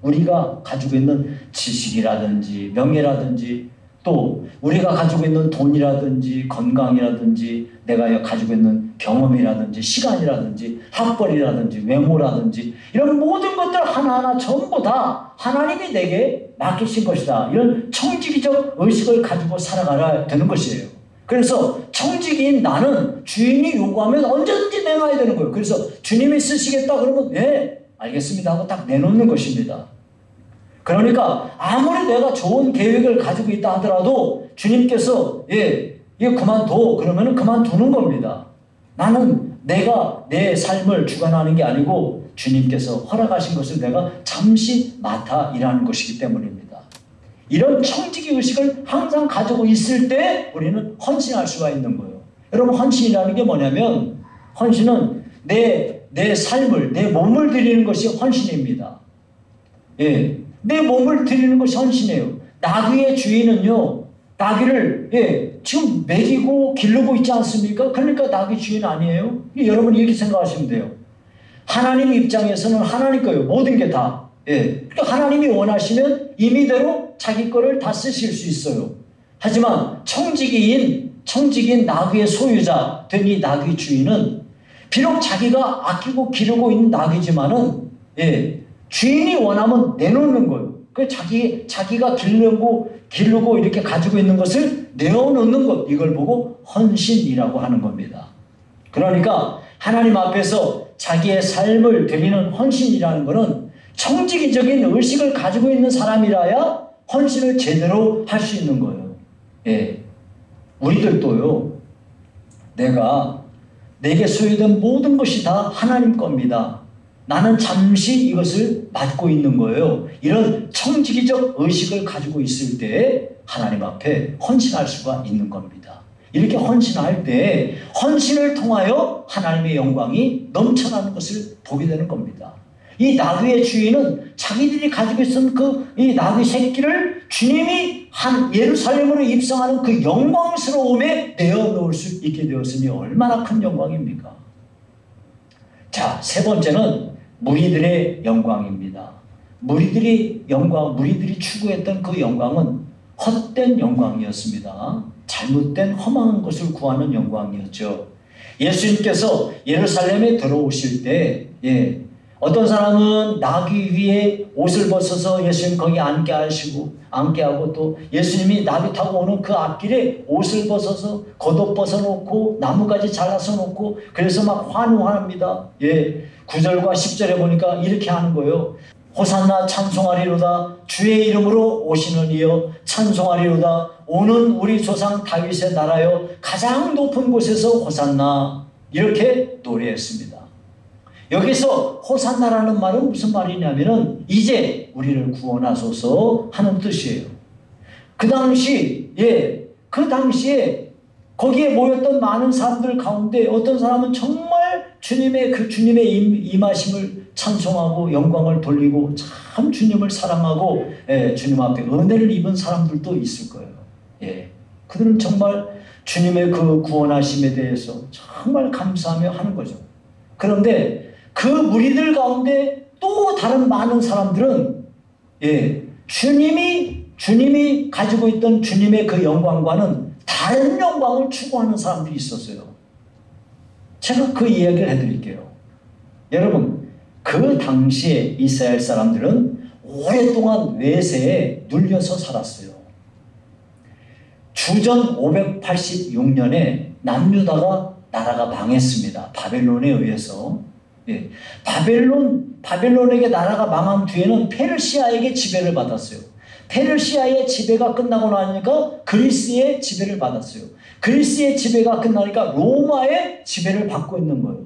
Speaker 1: 우리가 가지고 있는 지식이라든지 명예라든지 또 우리가 가지고 있는 돈이라든지 건강이라든지 내가 가지고 있는 경험이라든지 시간이라든지 학벌이라든지 외모라든지 이런 모든 것들 하나하나 전부 다 하나님이 내게 맡기신 것이다, 이런 청지기적 의식을 가지고 살아가야 되는 것이에요. 그래서 청지기인 나는 주인이 요구하면 언제든지 내놔야 되는 거예요. 그래서 주님이 쓰시겠다 그러면 알겠습니다 하고 딱 내놓는 것입니다. 그러니까 아무리 내가 좋은 계획을 가지고 있다 하더라도 주님께서 이거 그만둬 그러면 그만두는 겁니다. 나는 내가 내 삶을 주관하는 게 아니고 주님께서 허락하신 것을 내가 잠시 맡아 일하는 것이기 때문입니다. 이런 청지기 의식을 항상 가지고 있을 때 우리는 헌신할 수가 있는 거예요. 여러분, 헌신이라는 게 뭐냐면 헌신은 내 삶을, 내 몸을 드리는 것이 헌신입니다. 내 몸을 드리는 것이 헌신이에요. 나귀의 주인은요, 나귀를 지금 먹이고 기르고 있지 않습니까? 그러니까 나귀 주인 아니에요? 여러분이 이렇게 생각하시면 돼요. 하나님 입장에서는 하나님 거예요. 모든 게 다. 예. 그러니까 하나님이 원하시면 임의대로 자기 거를 다 쓰실 수 있어요. 하지만 청지기인 나귀의 소유자 된 이 나귀 주인은 비록 자기가 아끼고 기르고 있는 나귀지만은 주인이 원하면 내놓는 거예요. 그 자기가 기르고 이렇게 가지고 있는 것을 내어놓는 것, 이걸 보고 헌신이라고 하는 겁니다. 그러니까 하나님 앞에서 자기의 삶을 드리는 헌신이라는 것은 청지기적인 의식을 가지고 있는 사람이라야 헌신을 제대로 할 수 있는 거예요. 우리들도요, 내게 소유된 모든 것이 다 하나님 겁니다. 나는 잠시 이것을 맡고 있는 거예요. 이런 청지기적 의식을 가지고 있을 때 하나님 앞에 헌신할 수가 있는 겁니다. 이렇게 헌신할 때 헌신을 통하여 하나님의 영광이 넘쳐나는 것을 보게 되는 겁니다. 이 나귀의 주인은 자기들이 가지고 있었던 이 나귀 새끼를 주님이 한 예루살렘으로 입성하는 그 영광스러움에 내어놓을 수 있게 되었으니 얼마나 큰 영광입니까? 자, 세 번째는 무리들의 영광입니다. 무리들이 추구했던 그 영광은 헛된 영광이었습니다. 잘못된 허망한 것을 구하는 영광이었죠. 예수님께서 예루살렘에 들어오실 때 어떤 사람은 나귀 위에 옷을 벗어서 예수님 거기 앉게 하고 또 예수님이 나귀 타고 오는 그 앞길에 옷을 벗어서 겉옷 벗어놓고 나무까지 잘라서 놓고 그래서 막 환호합니다. 9절과 10절에 보니까 이렇게 하는 거예요. 호산나 찬송하리로다. 주의 이름으로 오시는 이여 찬송하리로다. 오는 우리 조상 다윗의 나라여 가장 높은 곳에서 호산나. 이렇게 노래했습니다. 여기서 호산나라는 말은 무슨 말이냐면은 이제 우리를 구원하소서 하는 뜻이에요. 그 당시에 거기에 모였던 많은 사람들 가운데 어떤 사람은 정말 주님의 임하심을 찬송하고 영광을 돌리고 참 주님을 사랑하고 주님 앞에 은혜를 입은 사람들도 있을 거예요. 그들은 정말 주님의 그 구원하심에 대해서 정말 감사하며 하는 거죠. 그런데 그 무리들 가운데 또 다른 많은 사람들은 주님이 가지고 있던 주님의 그 영광과는 다른 영광을 추구하는 사람들이 있었어요. 제가 그 이야기를 해드릴게요. 여러분, 그 당시에 이스라엘 사람들은 오랫동안 외세에 눌려서 살았어요. 주전 586년에 남유다가 나라가 망했습니다. 바벨론에 의해서. 바벨론에게 나라가 망한 뒤에는 페르시아에게 지배를 받았어요. 페르시아의 지배가 끝나고 나니까 그리스의 지배를 받았어요. 그리스의 지배가 끝나니까 로마의 지배를 받고 있는 거예요.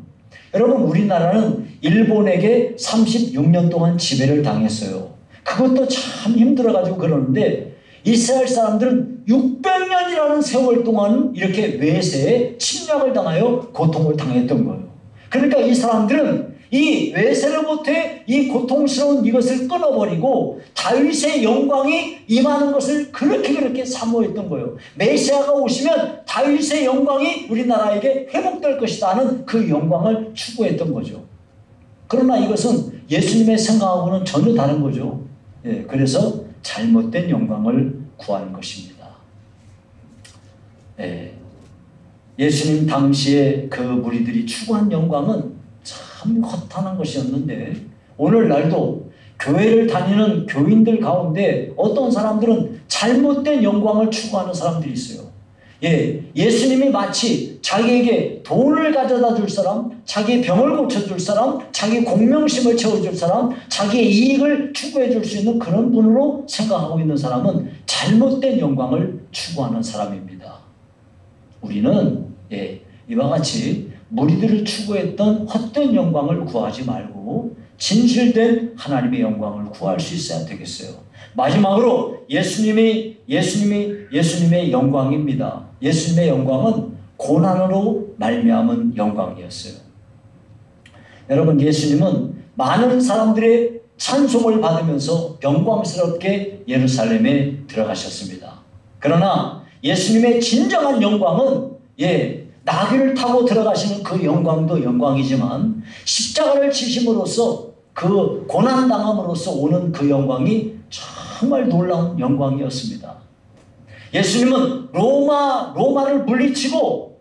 Speaker 1: 여러분, 우리나라는 일본에게 36년 동안 지배를 당했어요. 그것도 참 힘들어가지고 그러는데 이스라엘 사람들은 600년이라는 세월 동안 이렇게 외세에 침략을 당하여 고통을 당했던 거예요. 그러니까 이 사람들은 이 외세로부터의 이 고통스러운 이것을 끊어버리고 다윗의 영광이 임하는 것을 그렇게 사모했던 거예요. 메시아가 오시면 다윗의 영광이 우리나라에게 회복될 것이다 하는 그 영광을 추구했던 거죠. 그러나 이것은 예수님의 생각하고는 전혀 다른 거죠. 그래서 잘못된 영광을 구하는 것입니다. 예수님 당시에 그 무리들이 추구한 영광은 참 허탄한 것이었는데 오늘날도 교회를 다니는 교인들 가운데 어떤 사람들은 잘못된 영광을 추구하는 사람들이 있어요. 예수님이 마치 자기에게 돈을 가져다 줄 사람, 자기의 병을 고쳐줄 사람, 자기 공명심을 채워줄 사람, 자기의 이익을 추구해 줄 수 있는 그런 분으로 생각하고 있는 사람은 잘못된 영광을 추구하는 사람입니다. 우리는 이와 같이 무리들을 추구했던 헛된 영광을 구하지 말고 진실된 하나님의 영광을 구할 수 있어야 되겠어요. 마지막으로 예수님의 영광입니다. 예수님의 영광은 고난으로 말미암은 영광이었어요. 여러분, 예수님은 많은 사람들의 찬송을 받으면서 영광스럽게 예루살렘에 들어가셨습니다. 그러나 예수님의 진정한 영광은 나귀를 타고 들어가시는 그 영광도 영광이지만 십자가를 지심으로써 그 고난당함으로써 오는 그 영광이 정말 놀라운 영광이었습니다. 예수님은 로마를 물리치고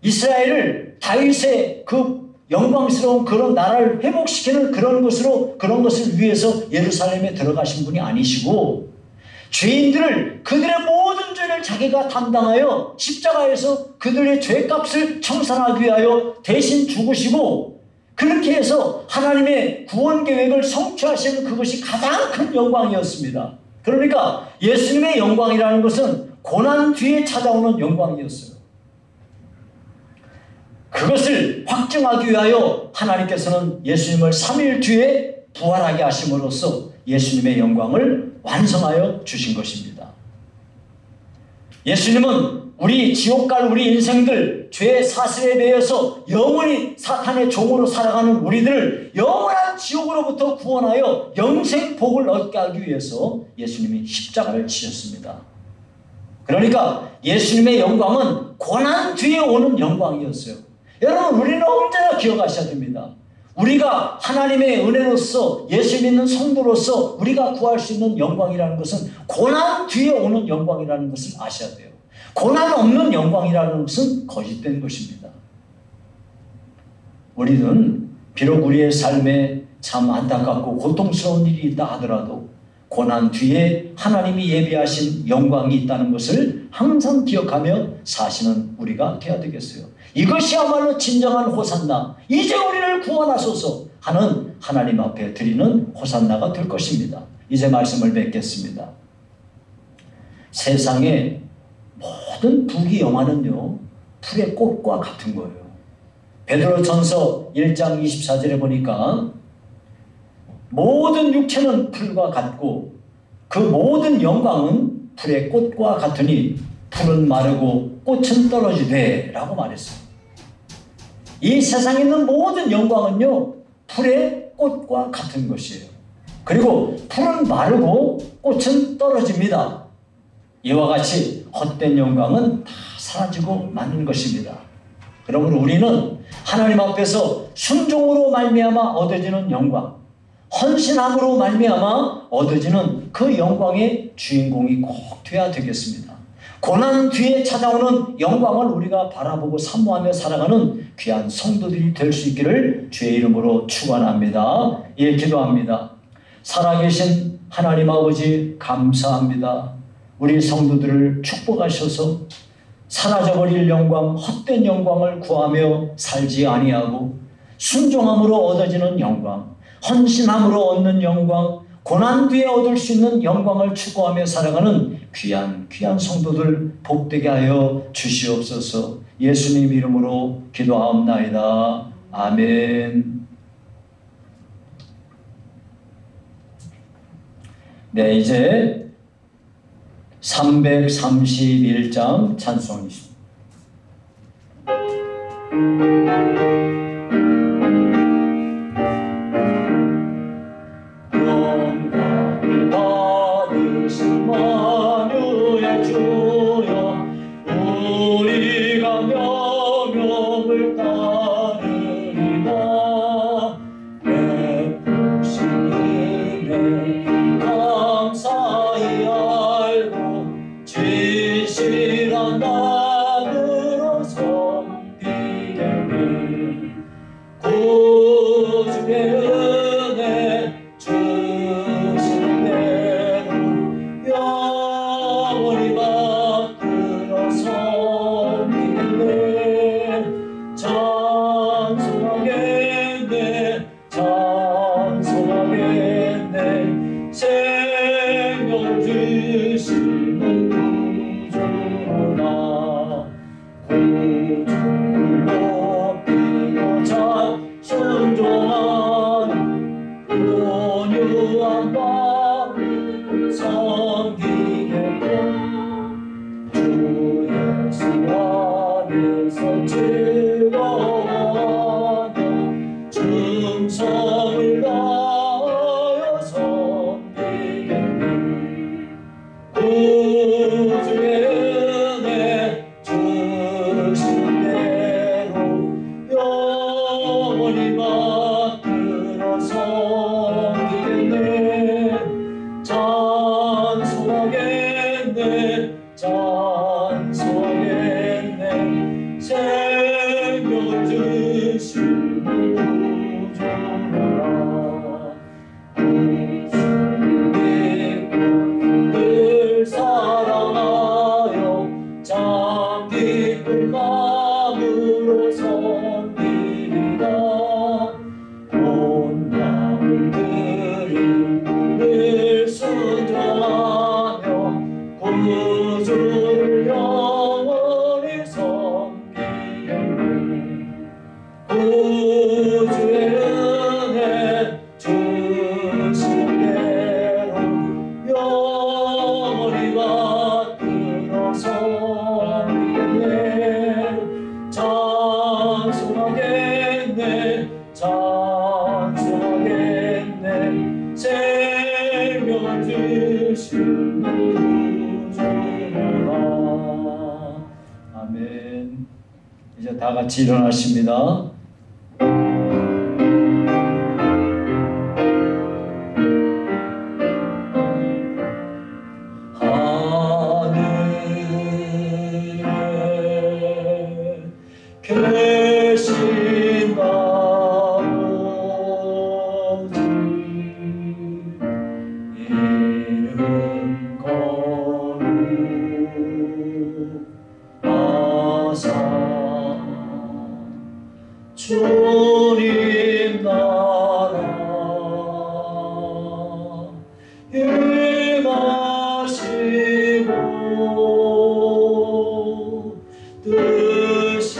Speaker 1: 이스라엘을 다윗의 그 영광스러운 그런 나라를 회복시키는 그런 것을 위해서 예루살렘에 들어가신 분이 아니시고 죄인들을 그들의 모든 죄를 자기가 담당하여 십자가에서 그들의 죄값을 청산하기 위하여 대신 죽으시고 그렇게 해서 하나님의 구원 계획을 성취하시는 그것이 가장 큰 영광이었습니다. 그러니까 예수님의 영광이라는 것은 고난 뒤에 찾아오는 영광이었어요. 그것을 확증하기 위하여 하나님께서는 예수님을 3일 뒤에 부활하게 하심으로써 예수님의 영광을 완성하여 주신 것입니다. 예수님은 우리 지옥 갈 우리 인생들 죄의 사슬에 매여서 영원히 사탄의 종으로 살아가는 우리들을 영원한 지옥으로부터 구원하여 영생 복을 얻게 하기 위해서 예수님이 십자가를 지셨습니다. 그러니까 예수님의 영광은 고난 뒤에 오는 영광이었어요. 여러분, 우리는 언제나 기억하셔야 됩니다. 우리가 하나님의 은혜로서 예수 믿는 성도로서 우리가 구할 수 있는 영광이라는 것은 고난 뒤에 오는 영광이라는 것을 아셔야 돼요. 고난 없는 영광이라는 것은 거짓된 것입니다. 우리는 비록 우리의 삶에 참 안타깝고 고통스러운 일이 있다 하더라도 고난 뒤에 하나님이 예비하신 영광이 있다는 것을 항상 기억하며 사시는 우리가 되어야 되겠어요. 이것이야말로 진정한 호산나, 이제 우리를 구원하소서 하는 하나님 앞에 드리는 호산나가 될 것입니다. 이제 말씀을 맺겠습니다. 세상의 모든 부귀영화는요, 풀의 꽃과 같은 거예요. 베드로전서 1장 24절에 보니까 모든 육체는 풀과 같고 그 모든 영광은 풀의 꽃과 같으니 풀은 마르고 꽃은 떨어지되 라고 말했어요. 이 세상에 있는 모든 영광은요, 풀의 꽃과 같은 것이에요. 그리고 풀은 마르고 꽃은 떨어집니다. 이와 같이 헛된 영광은 다 사라지고 마는 것입니다. 그러므로 우리는 하나님 앞에서 순종으로 말미암아 얻어지는 영광, 헌신함으로 말미암아 얻어지는 그 영광의 주인공이 꼭 되어야 되겠습니다. 고난 뒤에 찾아오는 영광을 우리가 바라보고 사모하며 살아가는 귀한 성도들이 될 수 있기를 주의 이름으로 축원합니다. 예, 기도합니다. 살아계신 하나님 아버지 감사합니다. 우리 성도들을 축복하셔서 사라져버릴 영광, 헛된 영광을 구하며 살지 아니하고 순종함으로 얻어지는 영광, 헌신함으로 얻는 영광, 고난 뒤에 얻을 수 있는 영광을 추구하며 살아가는 귀한 성도들 복되게 하여 주시옵소서. 예수님 이름으로 기도하옵나이다. 아멘. 네, 이제 331장 찬송이십니다. 영광을 받으신 만유의 주여, 우리가 명령을 따르리라. 베푸신 힘에 감사히 알고 진실한 마음으로 섬기겠네. 구주의 은혜 주시는 대로 영원히 받들어 섬기겠네. 찬송하겠네. 생명을 주시는 구주로다. 구주를 높이고 잘 순종하는 온유한 마음을 섬기겠고, 주 예수 안에서 즐거워하며 충성을 다하여 섬기겠네. 구주의 은혜 주시는 기쁜 마음으로 섬기리라. 온 마음들이 늘 순종하며 구주를 영원히 섬기리니 구주의 은혜 주신 대로 영원히 받들어 섬기네. 찬송하겠네 찬송하겠네 생명 주신 구주라. 아멘. 이제 다 같이 일어나십니다. 계신 아버지 이름 거룩하사 주님 나라 임하시고 뜻이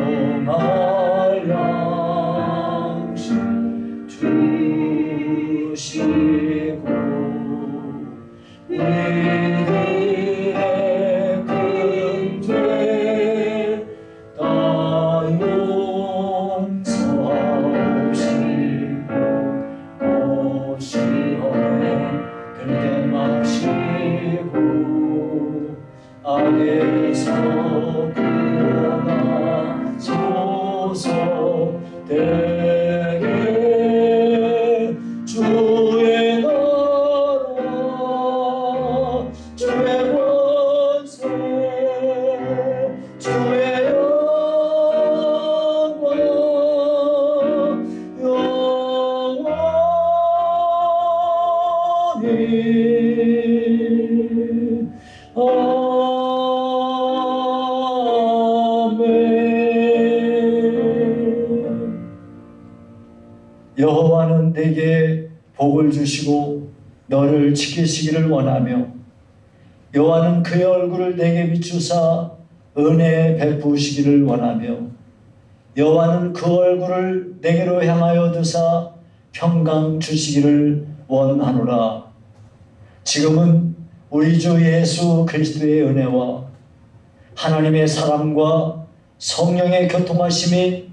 Speaker 1: 일용할 양식 주시고 우리들의 큰 죄 다 용서하시고 시험에 들게 마시고 악에서 구원하소서. 되게 주의 나라 주의 권세 주의 영광 여호와는 내게 복을 주시고 너를 지키시기를 원하며 여호와는 그의 얼굴을 내게 비추사 은혜 베푸시기를 원하며 여호와는 그 얼굴을 내게로 향하여 드사 평강 주시기를 원하노라. 지금은 우리 주 예수 그리스도의 은혜와 하나님의 사랑과 성령의 교통하심이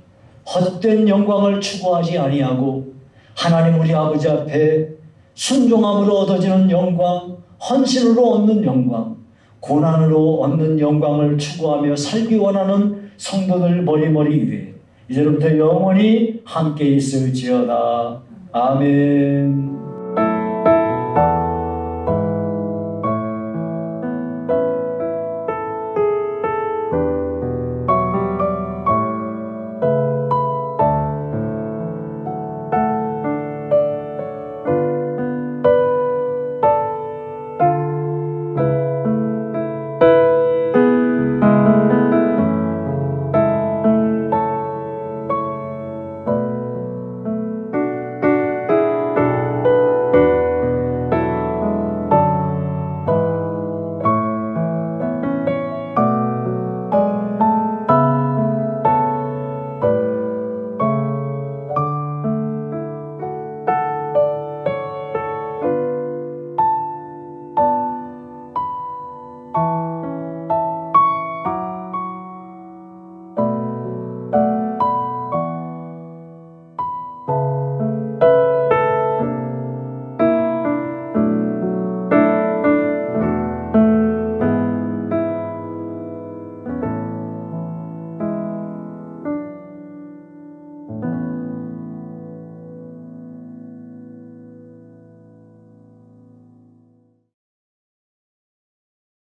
Speaker 1: 헛된 영광을 추구하지 아니하고 하나님 우리 아버지 앞에 순종함으로 얻어지는 영광, 헌신으로 얻는 영광, 고난으로 얻는 영광을 추구하며 살기 원하는 성도들 머리머리 위에 이제부터 영원히 함께 있을지어다. 아멘.